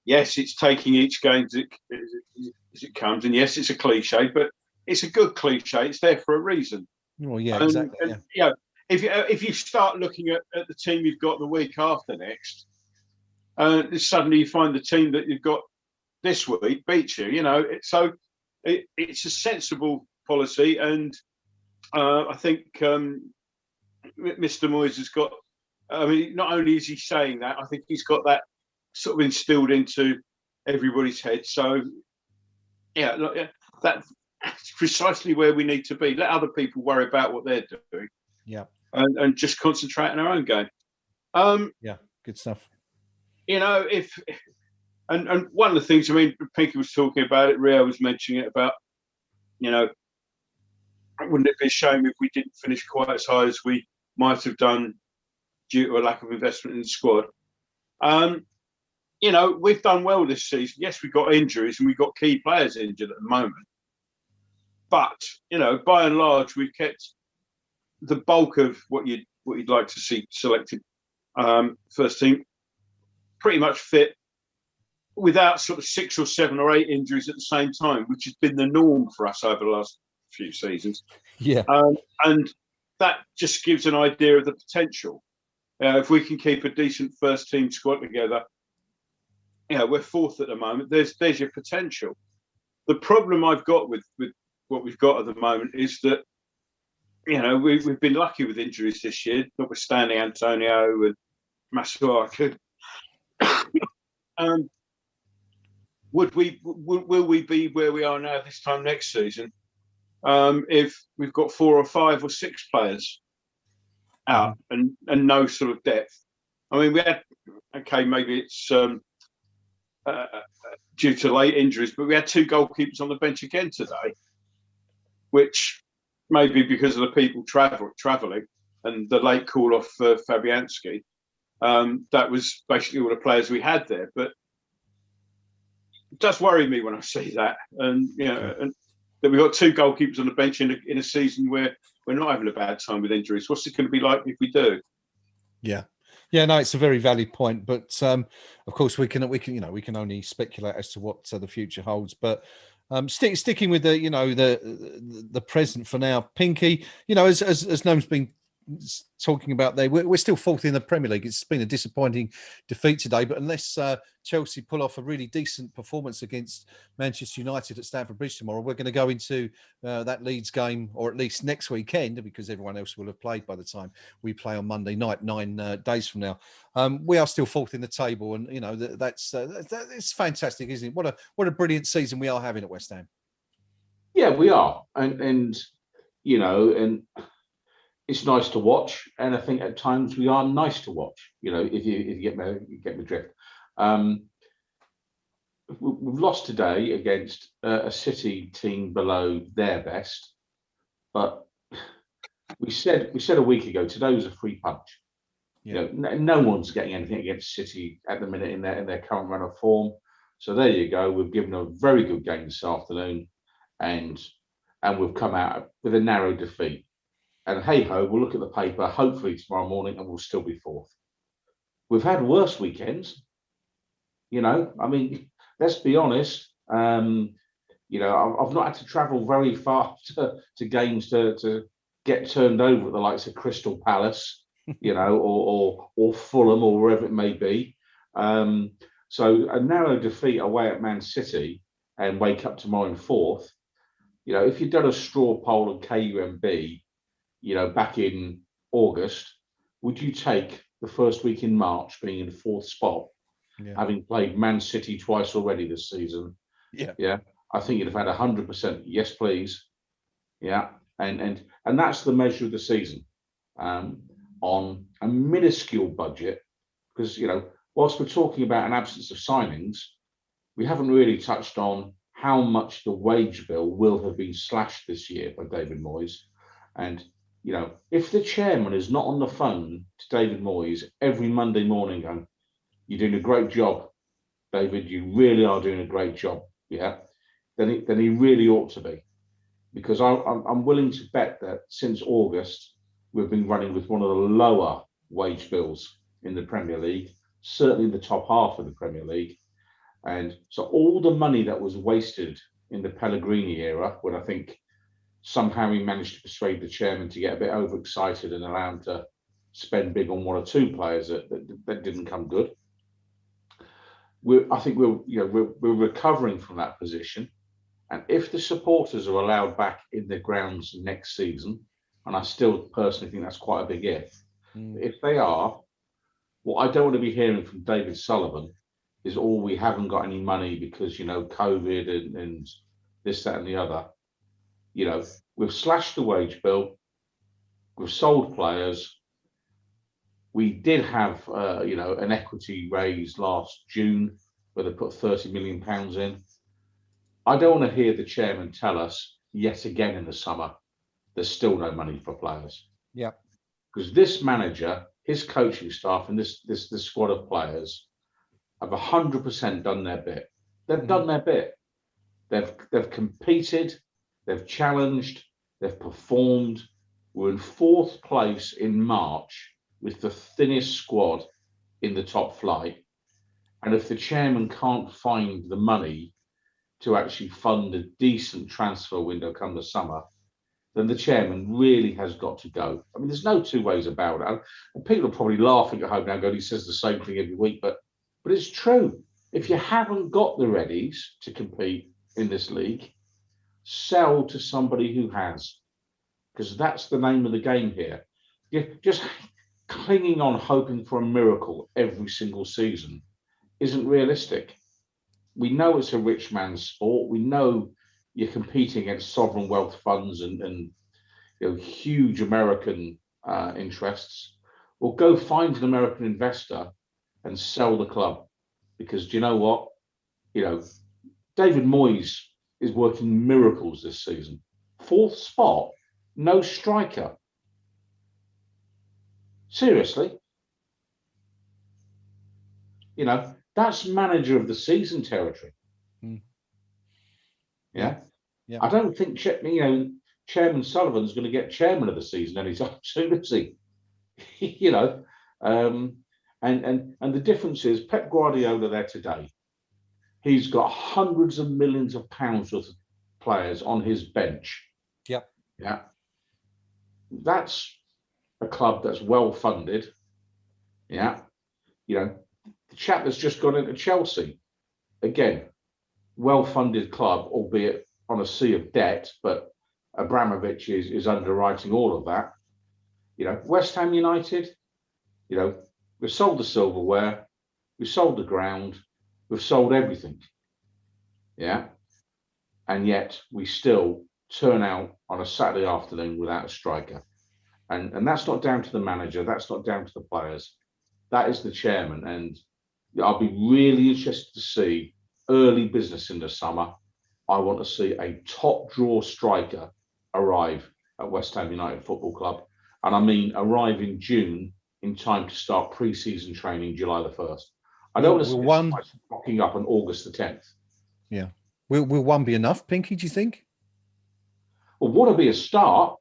B: Yes, it's taking each game as it comes, and yes, it's a cliche, but it's a good cliche. It's there for a reason.
A: Well, yeah, exactly.
B: If you start looking at the team you've got the week after next, suddenly you find the team that you've got this week beats you. It's a sensible policy, and I think Mr. Moyes has got. I mean, not only is he saying that, I think he's got that sort of instilled into everybody's head. So, that's precisely where we need to be. Let other people worry about what they're doing.
A: Yeah,
B: and just concentrate on our own game.
A: Good stuff.
B: And one of the things, I mean, Pinky was talking about it, Rio was mentioning it about, wouldn't it be a shame if we didn't finish quite as high as we might have done due to a lack of investment in the squad? We've done well this season. Yes, we've got injuries and we've got key players injured at the moment. But, by and large, we've kept the bulk of what you'd like to see selected first team pretty much fit, without sort of 6 or 7 or 8 injuries at the same time, which has been the norm for us over the last few seasons.
A: Yeah.
B: And that just gives an idea of the potential. If we can keep a decent first team squad together, we're fourth at the moment. There's your potential. The problem I've got with what we've got at the moment is that, we've been lucky with injuries this year, notwithstanding Antonio and Masuaku. Will we be where we are now this time next season if we've got 4 or 5 or 6 players out and no sort of depth? I mean, we had, maybe it's due to late injuries, but we had 2 goalkeepers on the bench again today, which maybe because of the people travelling and the late call off for Fabianski. That was basically all the players we had there, but it does worry me when I see that, and and that we've got 2 goalkeepers on the bench in a season where we're not having a bad time with injuries. What's it going to be like if we do?
A: Yeah, no, it's a very valid point, but of course we can only speculate as to what the future holds. But sticking with the present for now, Pinky, as Gnome's been talking about there, we're still fourth in the Premier League. It's been a disappointing defeat today, but unless Chelsea pull off a really decent performance against Manchester United at Stamford Bridge tomorrow, we're going to go into that Leeds game, or at least next weekend, because everyone else will have played by the time we play on Monday night, 9 days from now. We are still fourth in the table, and that's it's fantastic, isn't it? What a brilliant season we are having at West Ham.
C: Yeah, we are, and it's nice to watch, and I think at times we are nice to watch. If you get my drift. We've lost today against a City team below their best, but we said a week ago today was a free punch.
A: Yeah.
C: No one's getting anything against City at the minute in their current run of form. So there you go. We've given a very good game this afternoon, and we've come out with a narrow defeat. And hey ho, we'll look at the paper hopefully tomorrow morning, and we'll still be fourth. We've had worse weekends. I mean, let's be honest. I've not had to travel very far to games to get turned over at the likes of Crystal Palace, or Fulham or wherever it may be. So a narrow defeat away at Man City and wake up tomorrow in fourth. If you'd done a straw poll of KUMB, back in August, would you take the first week in March being in fourth spot, having played Man City twice already this season? Yeah. I think you'd have had 100% yes, please. Yeah. And that's the measure of the season on a minuscule budget, because, whilst we're talking about an absence of signings, we haven't really touched on how much the wage bill will have been slashed this year by David Moyes. And, if the chairman is not on the phone to David Moyes every Monday morning going, "You're doing a great job, David, you really are doing a great job," then he really ought to be. Because I'm willing to bet that since August, we've been running with one of the lower wage bills in the Premier League, certainly in the top half of the Premier League. And so all the money that was wasted in the Pellegrini era, when I think somehow he managed to persuade the chairman to get a bit overexcited and allow him to spend big on one or two players that didn't come good. I think we're recovering from that position. And if the supporters are allowed back in the grounds next season, and I still personally think that's quite a big if, if they are, what I don't want to be hearing from David Sullivan is, we haven't got any money because, COVID and this, that, and the other. We've slashed the wage bill. We've sold players. We did have, an equity raise last June where they put £30 million in. I don't want to hear the chairman tell us yet again in the summer there's still no money for players.
A: Yeah.
C: Because this manager, his coaching staff, and this squad of players have 100% done their bit. They've done their bit. They've competed, they've challenged, they've performed. We're in fourth place in March with the thinnest squad in the top flight. And if the chairman can't find the money to actually fund a decent transfer window come the summer, then the chairman really has got to go. I mean, there's no two ways about it. And people are probably laughing at home now, going, he says the same thing every week, but it's true. If you haven't got the readies to compete in this league, sell to somebody who has, because that's the name of the game here. You're just clinging on, hoping for a miracle every single season isn't realistic. We know it's a rich man's sport. We know you're competing against sovereign wealth funds and huge American interests. Well, go find an American investor and sell the club, because do you know what? David Moyes is working miracles this season. Fourth spot, no striker. Seriously, that's manager of the season territory. Yeah. I don't think Chairman Sullivan's going to get chairman of the season anytime soon, is he? And the difference is Pep Guardiola there today. He's got hundreds of millions of pounds worth of players on his bench.
A: Yep.
C: Yeah. That's a club that's well funded. Yeah. The chap that's just gone into Chelsea, again, well-funded club, albeit on a sea of debt, but Abramovich is underwriting all of that. West Ham United, we've sold the silverware, we've sold the ground, we've sold everything. Yeah. And yet we still turn out on a Saturday afternoon without a striker. And that's not down to the manager. That's not down to the players. That is the chairman. And I'll be really interested to see early business in the summer. I want to see a top draw striker arrive at West Ham United Football Club. And I mean arrive in June in time to start pre-season training July the 1st. I don't want to see one rocking up on August the 10th.
A: Yeah. Will one be enough, Pinky, do you think?
C: Well, what would be a start?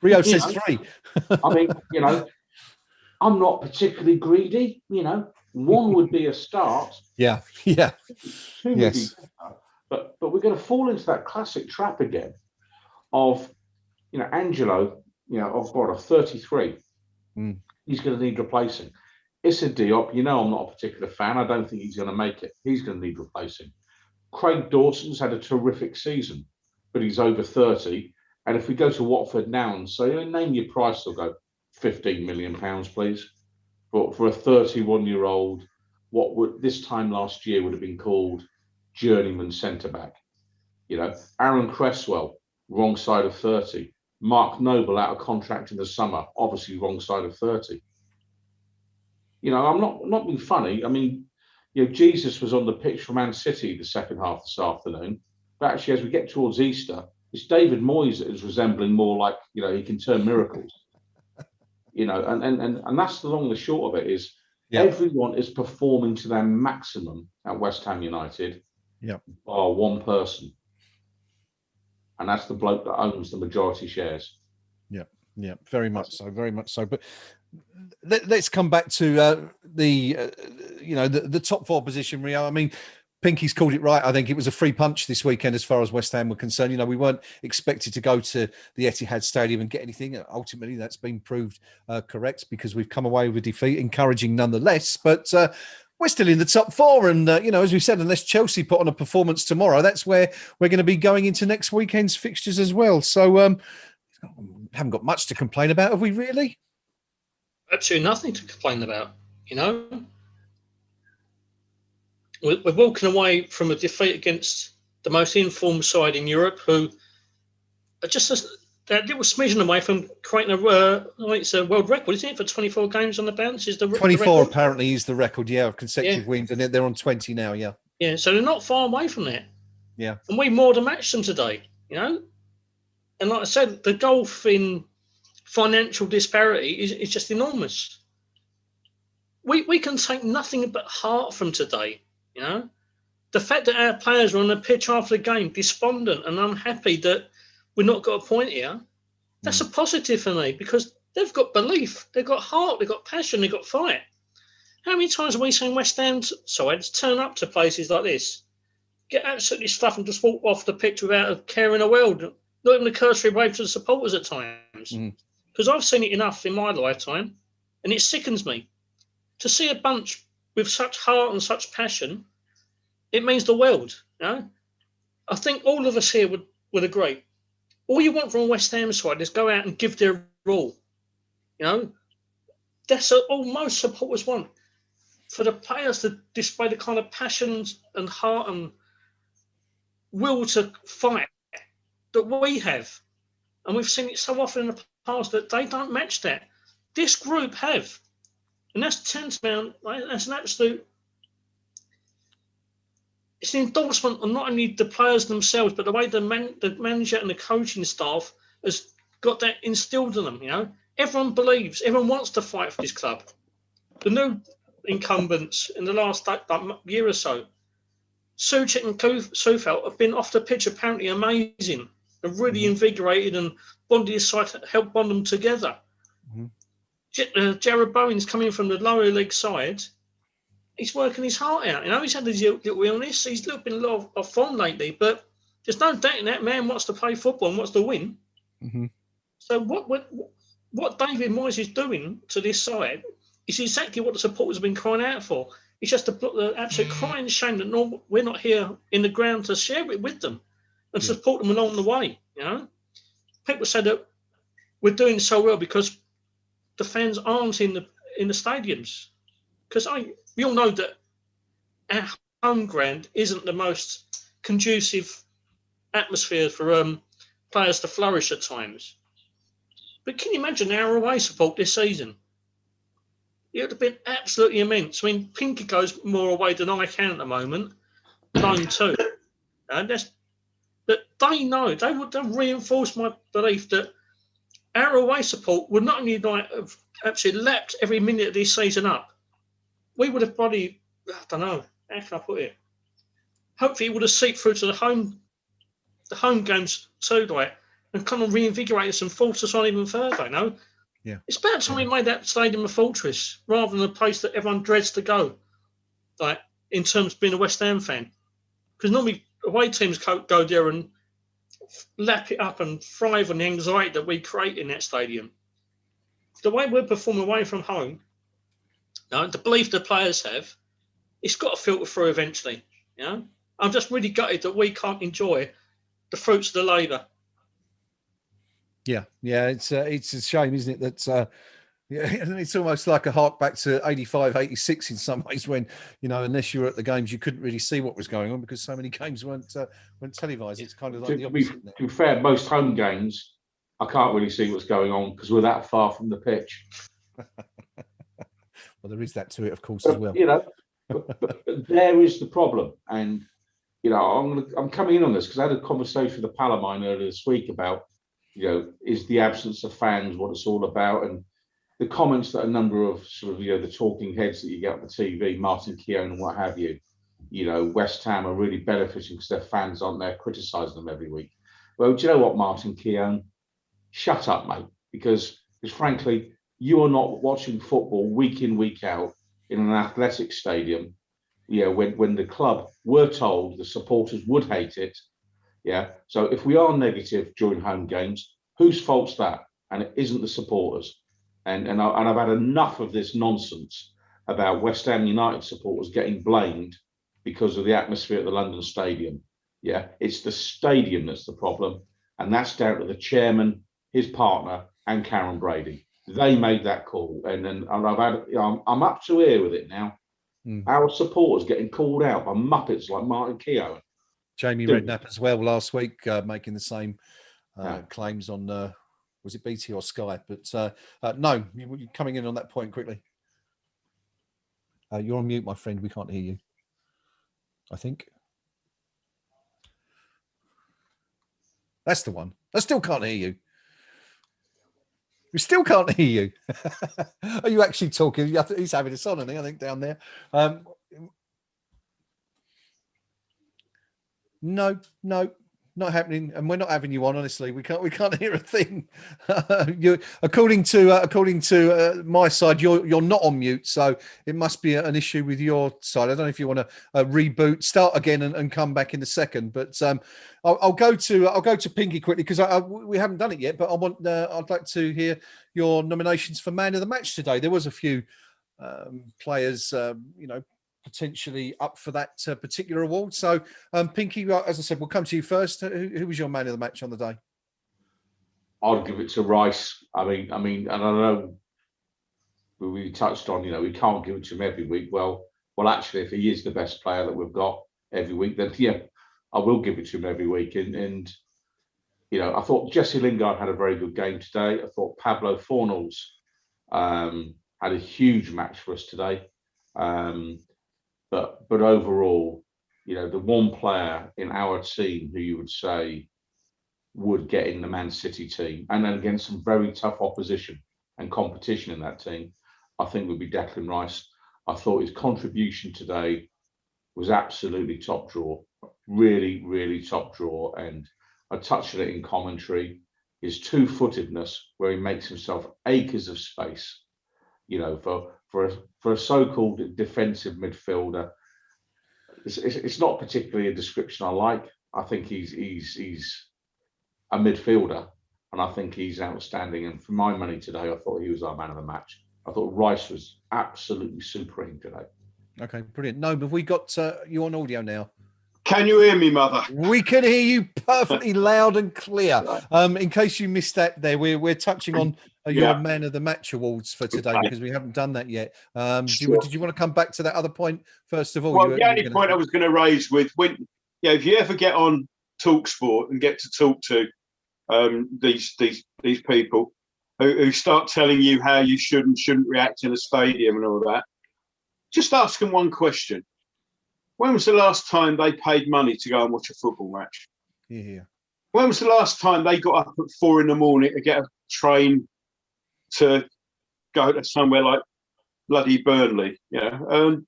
A: Rio says 3.
C: I mean, I'm not particularly greedy, one would be a start.
A: Yeah.
C: Two would be better. But we're going to fall into that classic trap again of, Angelo, of 33. He's going to need replacing. Issa Diop, I'm not a particular fan. I don't think he's going to make it. He's going to need replacing. Craig Dawson's had a terrific season, but he's over 30. And if we go to Watford now and say, name your price, they'll go £15 million, please. But for a 31-year-old, what would this time last year would have been called journeyman centre-back. Aaron Cresswell, wrong side of 30. Mark Noble out of contract in the summer, obviously wrong side of 30. I'm not being funny. I mean, Jesus was on the pitch for Man City the second half this afternoon. But actually, as we get towards Easter, it's David Moyes that is resembling more like, he can turn miracles. And that's the long and the short of it is everyone is performing to their maximum at West Ham United, bar one person. And that's the bloke that owns the majority shares.
A: Yeah, very much so, very much so. But let's come back to the top 4 position, Rio. I mean, Pinky's called it right. I think it was a free punch this weekend as far as West Ham were concerned. We weren't expected to go to the Etihad Stadium and get anything. Ultimately, that's been proved correct because we've come away with a defeat, encouraging nonetheless. But we're still in the top 4. And, as we said, unless Chelsea put on a performance tomorrow, that's where we're going to be going into next weekend's fixtures as well. So haven't got much to complain about, have we really?
D: Absolutely nothing to complain about, We're walking away from a defeat against the most informed side in Europe, who are just that little smidgen away from creating it's a world record, isn't it, for 24 games on the bounce? Is the
A: 24 apparently is the record, of consecutive wins, and they're on 20 now,
D: Yeah, so they're not far away from that.
A: Yeah.
D: And we more than matched them today, And like I said, the gulf in financial disparity is just enormous. We can take nothing but heart from today, The fact that our players are on the pitch after the game, despondent and unhappy that we've not got a point here, that's a positive for me because they've got belief, they've got heart, they've got passion, they've got fight. How many times have we seen West Ham's sides turn up to places like this, get absolutely stuffed and just walk off the pitch without a care in the world? Not even a cursory wave to the supporters at times. Because I've seen it enough in my lifetime, and it sickens me. To see a bunch with such heart and such passion, it means the world. I think all of us here would agree. All you want from a West Ham side is go out and give their all. That's all most supporters want. For the players to display the kind of passions and heart and will to fight that we have. And we've seen it so often in the past that they don't match that. This group have. And that's tantamount, that's an absolute, it's an endorsement on not only the players themselves, but the way the manager and the coaching staff has got that instilled in them, Everyone believes, everyone wants to fight for this club. The new incumbents in the last year or so, Suchek and Sufeld have been off the pitch apparently amazing and really invigorated and bonded his side, helped bond them together. Jared Bowen's coming from the lower league side. He's working his heart out. He's had his little illness. He's been a lot of form lately, but there's no doubt that man wants to play football and wants to win. So what David Moyes is doing to this side is exactly what the supporters have been crying out for. It's just the absolute crying shame that we're not here in the ground to share it with them and support them along the way. People say that we're doing so well because the fans aren't in the stadiums. Because we all know that our home ground isn't the most conducive atmosphere for players to flourish at times. But can you imagine our away support this season? It would have been absolutely immense. I mean, Pinky goes more away than I can at the moment. Gnome too. And that's that they know. They would have reinforced my belief that our away support would not only like have absolutely lapped every minute of this season up. We would have probably, I don't know, how can I put it? Hopefully it would have seeped through to the home games too, like, and kind of reinvigorated us and forced us on even further, you know?
A: Yeah.
D: It's about time we made that stadium a fortress rather than a place that everyone dreads to go, like, in terms of being a West Ham fan. Because normally away teams go there and lap it up and thrive on the anxiety that we create in that stadium. The way we're performing away from home, you know, the belief the players have, it's got to filter through eventually. You know, I'm just really gutted that we can't enjoy the fruits of the labour.
A: Yeah, it's a shame, isn't it? That it's almost like a hark back to 85, 86 in some ways, when, you know, unless you were at the games, you couldn't really see what was going on because so many games weren't televised. It's kind of like the opposite.
C: To be fair, most home games, I can't really see what's going on because we're that far from the pitch.
A: Well, there is that to it, of course, as well.
C: You know, but there is the problem, and you know, I'm coming in on this because I had a conversation with the palermo earlier this week about, you know, is the absence of fans what it's all about, and the comments that a number of sort of, you know, the talking heads that you get on the TV, Martin Keown and what have you, you know, West Ham are really benefiting because their fans aren't there criticising them every week. Well, do you know what, Martin Keown? Shut up, mate, because frankly, you are not watching football week in, week out in an athletic stadium. Yeah, when the club were told the supporters would hate it. Yeah, so if we are negative during home games, whose fault's that? And it isn't the supporters. And I've had enough of this nonsense about West Ham United supporters getting blamed because of the atmosphere at the London Stadium. Yeah, it's the stadium that's the problem, and that's down to the chairman, his partner, and Karen Brady. They made that call, and I've had, you know, I'm up to here with it now. Our supporters getting called out by muppets like Martin Keown.
A: Jamie Redknapp as well last week, making the same claims on, was it BT or Sky? But no, you're coming in on that point quickly. You're on mute, my friend. We can't hear you, I think. That's the one. I still can't hear you. We still can't hear you. Are you actually talking? He's having us on, I think, down there. No, not happening, and we're not having you on. Honestly, we can't hear a thing. According to my side, you're not on mute, so it must be an issue with your side. I don't know if you want to reboot, start again, and come back in a second. But I'll go to Pinky quickly because we haven't done it yet. But I'd like to hear your nominations for Man of the Match today. There was a few players, potentially up for that particular award. So, Pinky, as I said, we'll come to you first. Who was your man of the match on the day?
C: I'd give it to Rice. I mean, and I know we touched on, you know, we can't give it to him every week. Well, actually, if he is the best player that we've got every week, then yeah, I will give it to him every week. And you know, I thought Jesse Lingard had a very good game today. I thought Pablo Fornals had a huge match for us today. But overall, you know, the one player in our team who you would say would get in the Man City team, and then against some very tough opposition and competition in that team, I think would be Declan Rice. I thought his contribution today was absolutely top drawer, really, really top drawer. And I touched on it in commentary, his two-footedness, where he makes himself acres of space, you know, for a so-called defensive midfielder. It's not particularly a description I like. I think he's a midfielder, and I think he's outstanding. And for my money today, I thought he was our man of the match. I thought Rice was absolutely supreme today. Okay, brilliant. No, but we got you on audio now.
B: Can you hear me, Mother?
A: We can hear you perfectly loud and clear. In case you missed that there, we're touching on your Man of the Match awards for today because we haven't done that yet. Did you want to come back to that other point first of all?
B: Well, the only point I was going to raise with, if you ever get on TalkSport and get to talk to these people, who start telling you how you should and shouldn't react in a stadium and all that. Just ask them one question. When was the last time they paid money to go and watch a football match?
A: Yeah.
B: When was the last time they got up at 4 a.m. to get a train to go to somewhere like bloody Burnley? When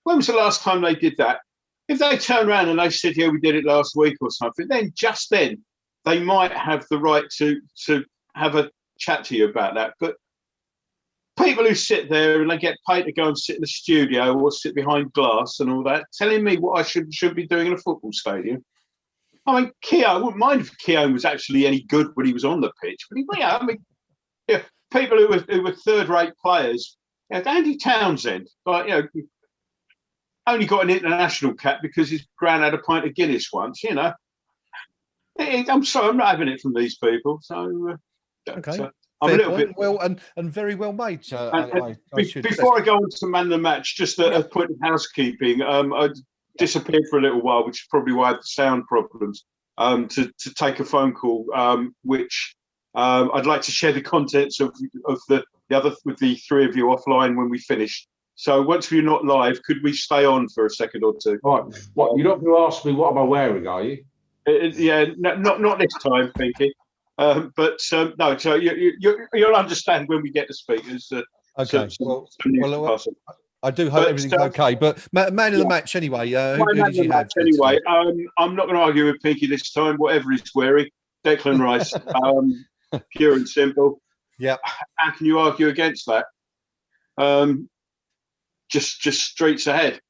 B: was the last time they did that? If they turn around and they said, yeah, we did it last week or something, then they might have the right to have a chat to you about that. But people who sit there and they get paid to go and sit in the studio or sit behind glass and all that, telling me what I should be doing in a football stadium. I mean, Keown, I wouldn't mind if Keown was actually any good when he was on the pitch. But people who were third-rate players, Andy Townsend, only got an international cap because his gran had a pint of Guinness once. I'm sorry, I'm not having it from these people. So,
A: okay.
B: I'm a little bit
A: well and very well made.
B: Before I go on to man of the match, just a point of housekeeping. I disappeared for a little while, which is probably why I had the sound problems. To take a phone call, which I'd like to share the contents of the other with the three of you offline when we finish. So once we're not live, could we stay on for a second or two?
C: Right. What, you're not going to ask me what am I wearing, are you?
B: Yeah, not this time, Pinky. No. So you'll understand when we get the speakers.
A: Okay. I do hope everything's okay. But man of the match anyway. Who did you have?
B: Anyway, I'm not going to argue with Pinky this time. Whatever he's wearing, Declan Rice, pure and simple.
A: Yeah.
B: How can you argue against that? Just streets ahead.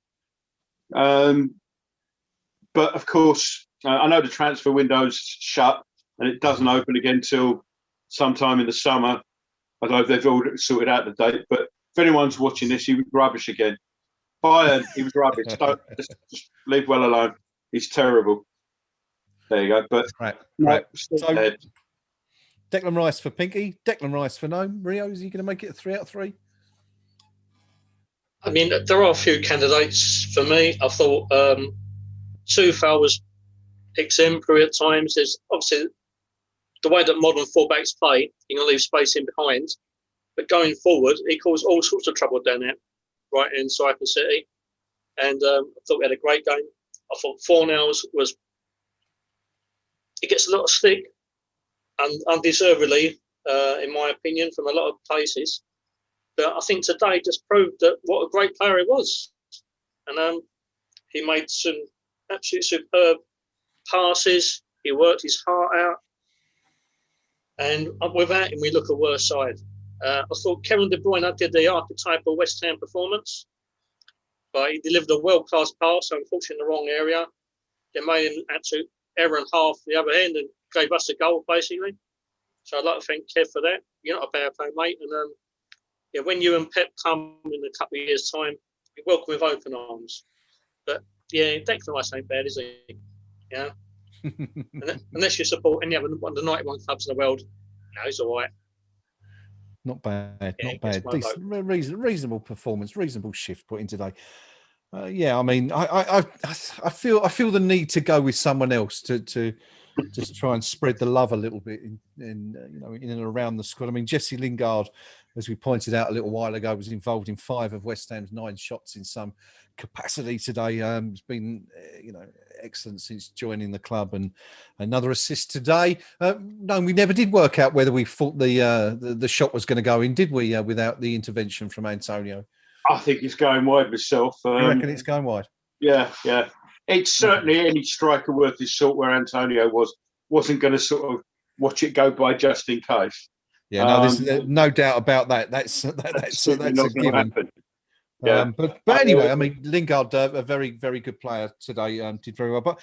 B: But of course, I know the transfer window's shut and it doesn't open again till sometime in the summer. I don't know if they've all sorted out the date, but if anyone's watching this, he was rubbish again. Bayern, he was rubbish. Just leave well alone. He's terrible. There you go. But
A: right. So Declan Rice for Pinky, Declan Rice for Gnome. Rio, is he going to make it a 3 out of 3?
D: I mean, there are a few candidates for me. I thought Tufal was exemplary at times. There's obviously the way that modern fullbacks play, you're going to leave space in behind. But going forward, he caused all sorts of trouble down there, right inside the city. And I thought we had a great game. I thought Fornals he gets a lot of stick, undeservedly, in my opinion, from a lot of places. But I think today just proved that what a great player he was. And he made some absolutely superb passes. He worked his heart out. And without him, we look a worse side. I thought Kevin De Bruyne did the archetypal West Ham performance. But he delivered a world-class pass, unfortunately in the wrong area. They made him absolute error and half the other end and gave us a goal, basically. So I'd like to thank Kev for that. You're not a bad player, mate. And when you and Pep come in a couple of years' time, we welcome with open arms. But yeah, Declan Rice ain't bad, is he? Yeah. Unless you support any other one of the 91 clubs in the world, no, he's all right.
A: Not bad, not bad. Decent, reasonable performance, reasonable shift put in today. I mean, I feel the need to go with someone else to just try and spread the love a little bit in and around the squad. I mean, Jesse Lingard, as we pointed out a little while ago, was involved in 5 of West Ham's 9 shots in some capacity today. Has been excellent since joining the club, and another assist today. No, we never did work out whether we thought the shot was going to go in, did we? Without the intervention from Antonio.
B: I think it's going wide myself.
A: You reckon it's going wide?
B: Yeah. It's certainly any striker worth his salt where Antonio wasn't going to sort of watch it go by just in case.
A: Yeah, no, there's no doubt about that. That's a given.
B: Yeah.
A: But anyway, I mean, Lingard, a very, very good player today, did very well. But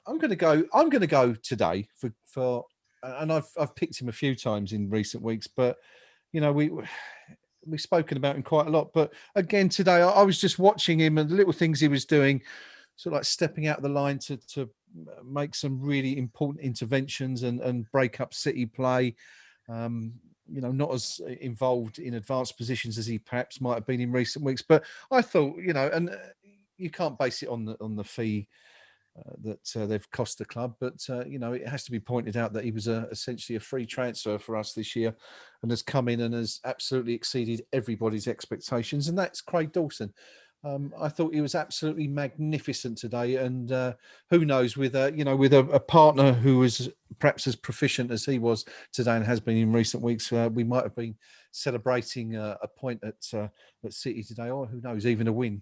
A: I'm going to go today for, and I've picked him a few times in recent weeks, but we've spoken about him quite a lot. But again, today I was just watching him and the little things he was doing, sort of like stepping out of the line to make some really important interventions and break up City play. Not as involved in advanced positions as he perhaps might have been in recent weeks. But I thought, and you can't base it on the fee that they've cost the club. But you know, it has to be pointed out that he was essentially a free transfer for us this year, and has come in and has absolutely exceeded everybody's expectations. And that's Craig Dawson. I thought he was absolutely magnificent today, and who knows, with a partner who was perhaps as proficient as he was today and has been in recent weeks, we might have been celebrating a point at City today, or who knows, even a win.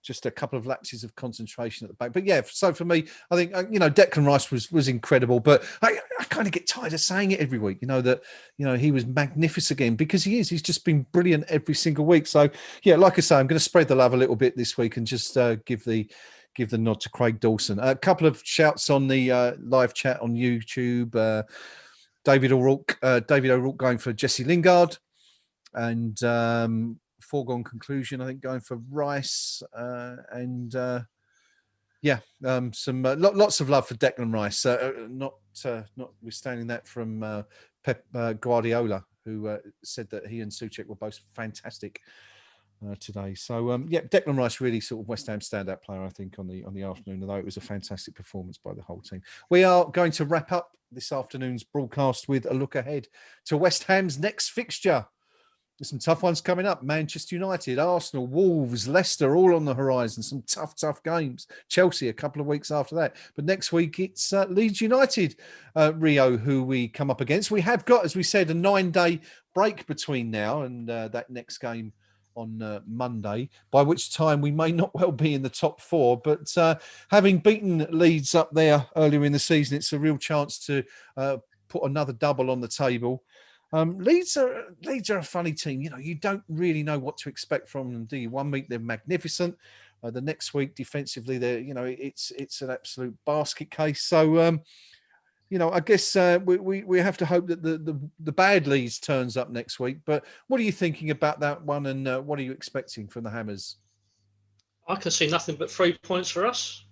A: Just a couple of lapses of concentration at the back. But yeah, so for me, I think, Declan Rice was incredible, but I kind of get tired of saying it every week, that, he was magnificent again, because he is. He's just been brilliant every single week. So yeah, like I say, I'm going to spread the love a little bit this week and just give the nod to Craig Dawson. A couple of shouts on the live chat on YouTube. David O'Rourke going for Jesse Lingard, and foregone conclusion, I think, going for Rice, and some lots of love for Declan Rice. Notwithstanding that from Pep Guardiola, who said that he and Souček were both fantastic today. So Declan Rice really sort of West Ham standout player, I think, on the afternoon. Although it was a fantastic performance by the whole team. We are going to wrap up this afternoon's broadcast with a look ahead to West Ham's next fixture. There's some tough ones coming up. Manchester United, Arsenal, Wolves, Leicester, all on the horizon. Some tough games. Chelsea a couple of weeks after that. But next week, it's Leeds United, Rio, who we come up against. We have got, as we said, a 9-day break between now and that next game on Monday, by which time we may not well be in the top four. But having beaten Leeds up there earlier in the season, it's a real chance to put another double on the table. Leeds are a funny team. You don't really know what to expect from them, do you? One week they're magnificent, the next week defensively they're it's an absolute basket case. So I guess we have to hope that the bad Leeds turns up next week. But what are you thinking about that one, and what are you expecting from the Hammers?
D: I can see nothing but 3 points for us.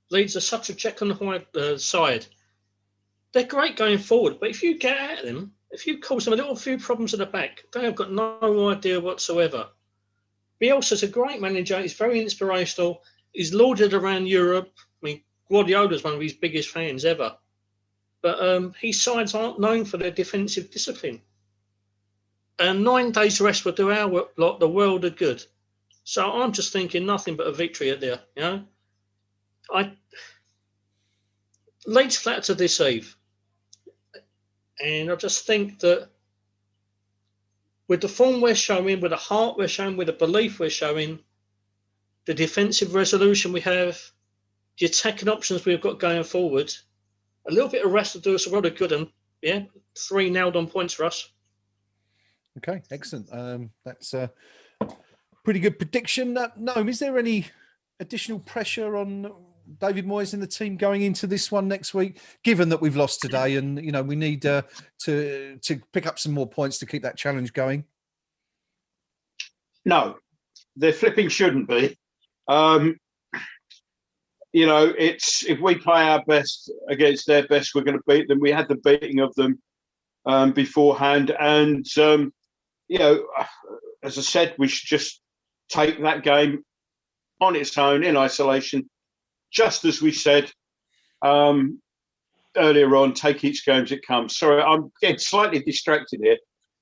D: Leeds are such a Jekyll and Hyde side. They're great going forward, but if you get at them, if you cause them a few problems at the back, they have got no idea whatsoever. Bielsa's a great manager. He's very inspirational. He's lauded around Europe. I mean, Guardiola's one of his biggest fans ever. But his sides aren't known for their defensive discipline. And 9 days rest will do our lot the world of good. So I'm just thinking nothing but a victory at there. Leeds flat to deceive. And I just think that with the form we're showing, with the heart we're showing, with the belief we're showing, the defensive resolution we have, the attacking options we've got going forward, a little bit of rest will do us a lot of good. And 3 nailed on points for us.
A: Okay, excellent. That's a pretty good prediction. Gnome, is there any additional pressure on David Moyes and the team going into this one next week, given that we've lost today and we need to pick up some more points to keep that challenge going?
B: No, there flipping shouldn't be. It's if we play our best against their best, we're going to beat them. We had the beating of them beforehand, and as I said, we should just take that game on its own in isolation. Just as we said earlier on, take each game as it comes. Sorry, I'm getting slightly distracted here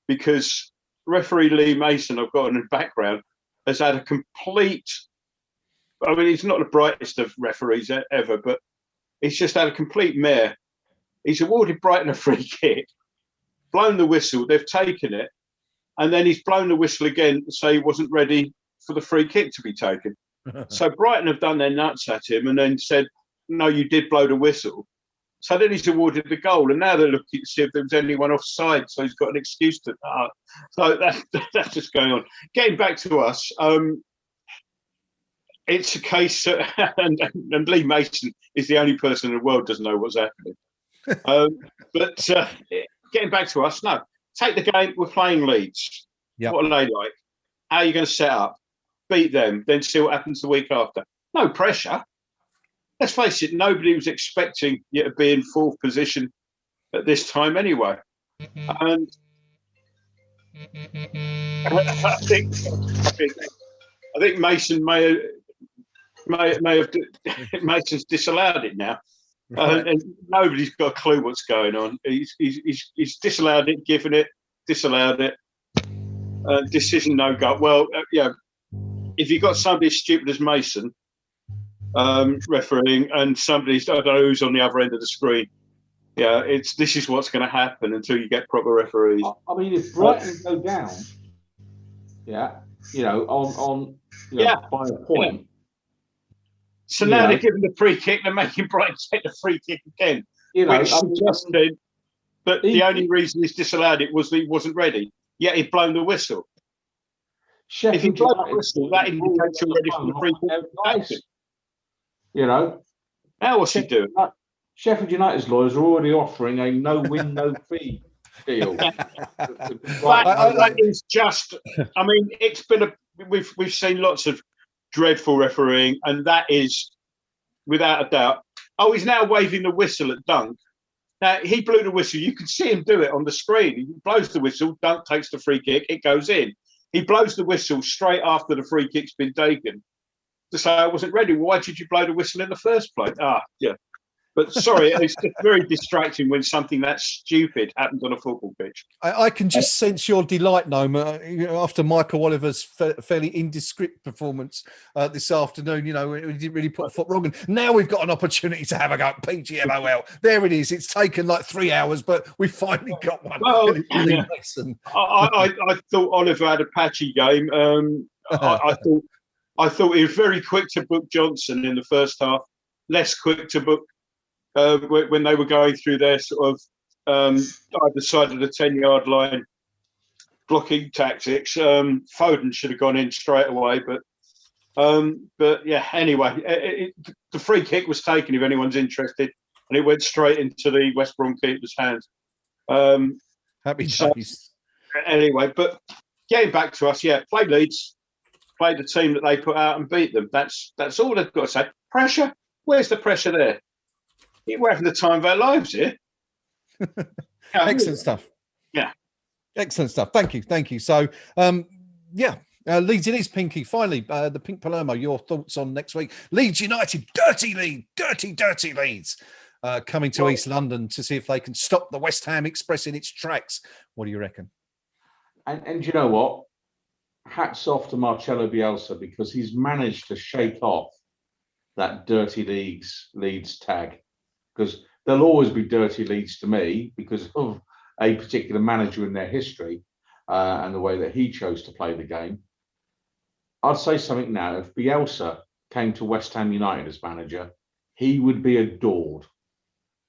B: because referee Lee Mason, I've got in the background, has had a complete... I mean, he's not the brightest of referees ever, but he's just had a complete mare. He's awarded Brighton a free kick, blown the whistle, they've taken it, and then he's blown the whistle again to say he wasn't ready for the free kick to be taken. So Brighton have done their nuts at him and then said, no, you did blow the whistle. So then he's awarded the goal, and now they're looking to see if there was anyone offside, so he's got an excuse to that. So that's just going on. Getting back to us, it's a case, and Lee Mason is the only person in the world who doesn't know what's happening. But getting back to us, no, take the game, we're playing Leeds. Yep. What are they like? How are you going to set up? Beat them, then see what happens the week after. No pressure. Let's face it, nobody was expecting you to be in 4th position at this time anyway. And I think Mason may may have Mason's disallowed it now.
A: Right.
B: And nobody's got a clue what's going on. He's disallowed it, given it, disallowed it. Decision no go. Well, yeah. If you've got somebody as stupid as Mason refereeing, and somebody's, I don't know who's on the other end of the screen, yeah, this is what's going to happen until you get proper referees.
C: I mean, if Brighton go down, yeah, on by a point.
B: Yeah. So now they're giving the free kick, they're making Brighton take the free kick again. Which suggested that the only reason he's disallowed it was that he wasn't ready. Yet he'd blown the whistle. If he blows the whistle, that indicates you're ready for the free kick. Now what's he doing?
C: Sheffield United's lawyers are already offering a no-win, no-fee deal.
B: That is just. I mean, it's been we've seen lots of dreadful refereeing, and that is without a doubt. Oh, he's now waving the whistle at Dunk. Now he blew the whistle. You can see him do it on the screen. He blows the whistle. Dunk takes the free kick. It goes in. He blows the whistle straight after the free kick's been taken to say I wasn't ready. Why did you blow the whistle in the first place? Yeah. But sorry, it's just very distracting when something that stupid happens on a football pitch.
A: I can just sense your delight, Gnome, after Michael Oliver's fairly indiscreet performance this afternoon. He didn't really put a foot wrong. And now we've got an opportunity to have a go at PGMOL. There it is. It's taken like 3 hours, but we finally got one.
B: Well, I thought Oliver had a patchy game. I thought he was very quick to book Johnson in the first half, less quick to book when they were going through their sort of either side of the 10-yard line blocking tactics. Foden should have gone in straight away, but yeah. Anyway, the free kick was taken. If anyone's interested, and it went straight into the West Brom keeper's hands.
A: Happy days.
B: Anyway, but getting back to us, play Leeds, play the team that they put out and beat them. That's all they've got to say. Pressure? Where's the pressure there? We're having the time of our lives here.
A: Excellent stuff.
B: Yeah.
A: Excellent stuff. Thank you. So, Leeds, it is Pinky. Finally, the Pink Palermo, your thoughts on next week. Leeds United, dirty Leeds, coming to East London to see if they can stop the West Ham Express in its tracks. What do you reckon?
C: And you know what? Hats off to Marcelo Bielsa, because he's managed to shake off that dirty Leeds tag. Because there'll always be dirty Leeds to me because of a particular manager in their history and the way that he chose to play the game. I'd say something now. If Bielsa came to West Ham United as manager, he would be adored.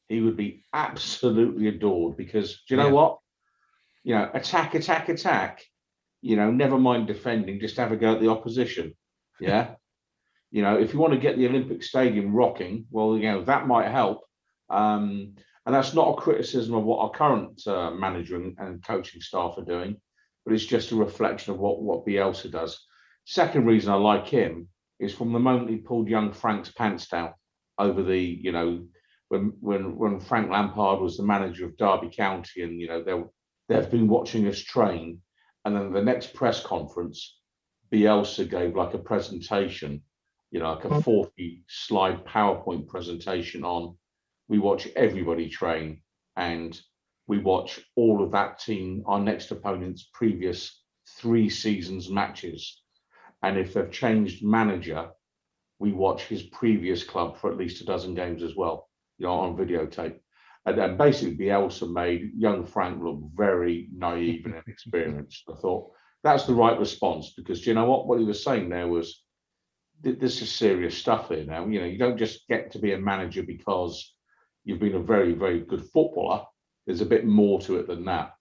C: He would be absolutely adored because, do you know what? Attack. Never mind defending, just have a go at the opposition. Yeah. If you want to get the Olympic Stadium rocking, well, that might help. And that's not a criticism of what our current manager and coaching staff are doing, but it's just a reflection of what Bielsa does. Second reason I like him is from the moment he pulled young Frank's pants down over when Frank Lampard was the manager of Derby County, and they've been watching us train, and then the next press conference, Bielsa gave like a presentation, like a 40-slide PowerPoint presentation on. We watch everybody train, and we watch all of that team, our next opponent's previous 3 seasons matches. And if they've changed manager, we watch his previous club for at least a dozen games as well, on videotape. And basically Bielsa made young Frank look very naive and inexperienced. I thought that's the right response, because do you know what he was saying there was, this is serious stuff here now. You don't just get to be a manager because you've been a very, very good footballer. There's a bit more to it than that.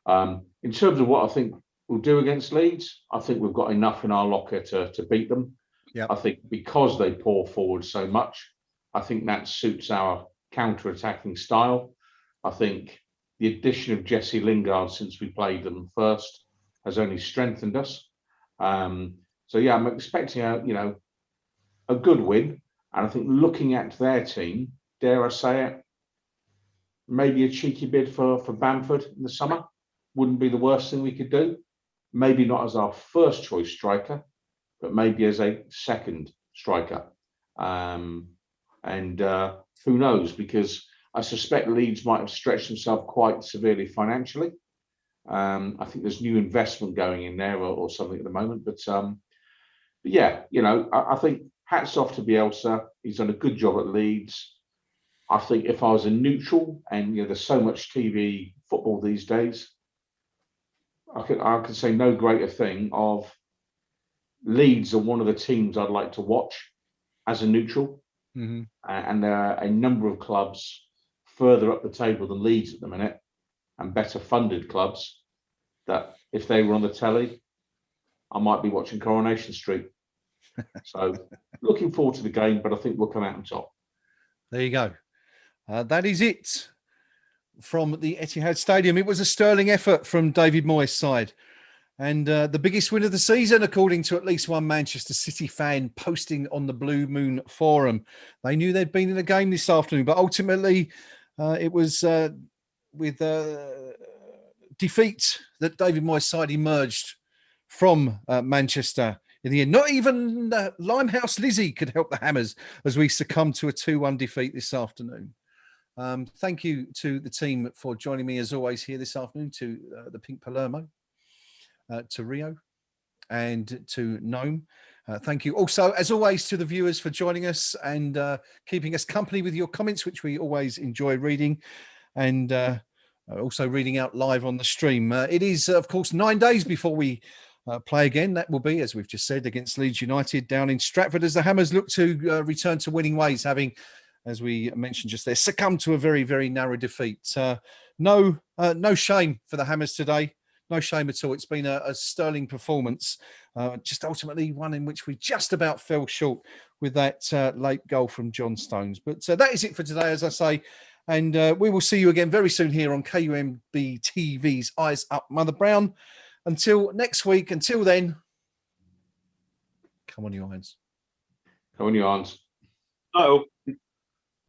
C: In terms of what I think we'll do against Leeds, I think we've got enough in our locker to beat them.
A: Yeah.
C: I think because they pour forward so much, I think that suits our counter-attacking style. I think the addition of Jesse Lingard since we played them first has only strengthened us. I'm expecting a good win. And I think looking at their team, dare I say it, maybe a cheeky bid for Bamford in the summer wouldn't be the worst thing we could do. Maybe not as our first choice striker, but maybe as a second striker. And who knows, because I suspect Leeds might have stretched themselves quite severely financially. I think there's new investment going in there or something at the moment. But yeah, you know, I think hats off to Bielsa. He's done a good job at Leeds. I think if I was a neutral, and you know, there's so much TV football these days, I could say no greater thing of Leeds are one of the teams I'd like to watch as a neutral.
A: Mm-hmm.
C: And there are a number of clubs further up the table than Leeds at the minute, and better funded clubs, that if they were on the telly, I might be watching Coronation Street. So looking forward to the game, but I think we'll come out on top.
A: There you go. That is it from the Etihad Stadium. It was a sterling effort from David Moyes' side. And the biggest win of the season, according to at least one Manchester City fan posting on the Blue Moon Forum. They knew they'd been in a game this afternoon, but ultimately it was with defeat that David Moyes' side emerged from Manchester in the end. Not even Limehouse Lizzie could help the Hammers as we succumbed to a 2-1 defeat this afternoon. Thank you to the team for joining me as always here this afternoon, to the Pink Palermo, to Rio, and to Gnome. Thank you also, as always, to the viewers for joining us and keeping us company with your comments, which we always enjoy reading, and also reading out live on the stream. It is, of course, 9 days before we play again. That will be, as we've just said, against Leeds United down in Stratford, as the Hammers look to return to winning ways, having, as we mentioned just there, succumbed to a very, very narrow defeat. No shame for the Hammers today. No shame at all. It's been a sterling performance, just ultimately one in which we just about fell short with that late goal from John Stones. But that is it for today, as I say. And we will see you again very soon here on KUMB TV's Eyes Up Mother Brown. Until next week, until then, come on, you irons.
C: Come on, you irons.
B: Oh.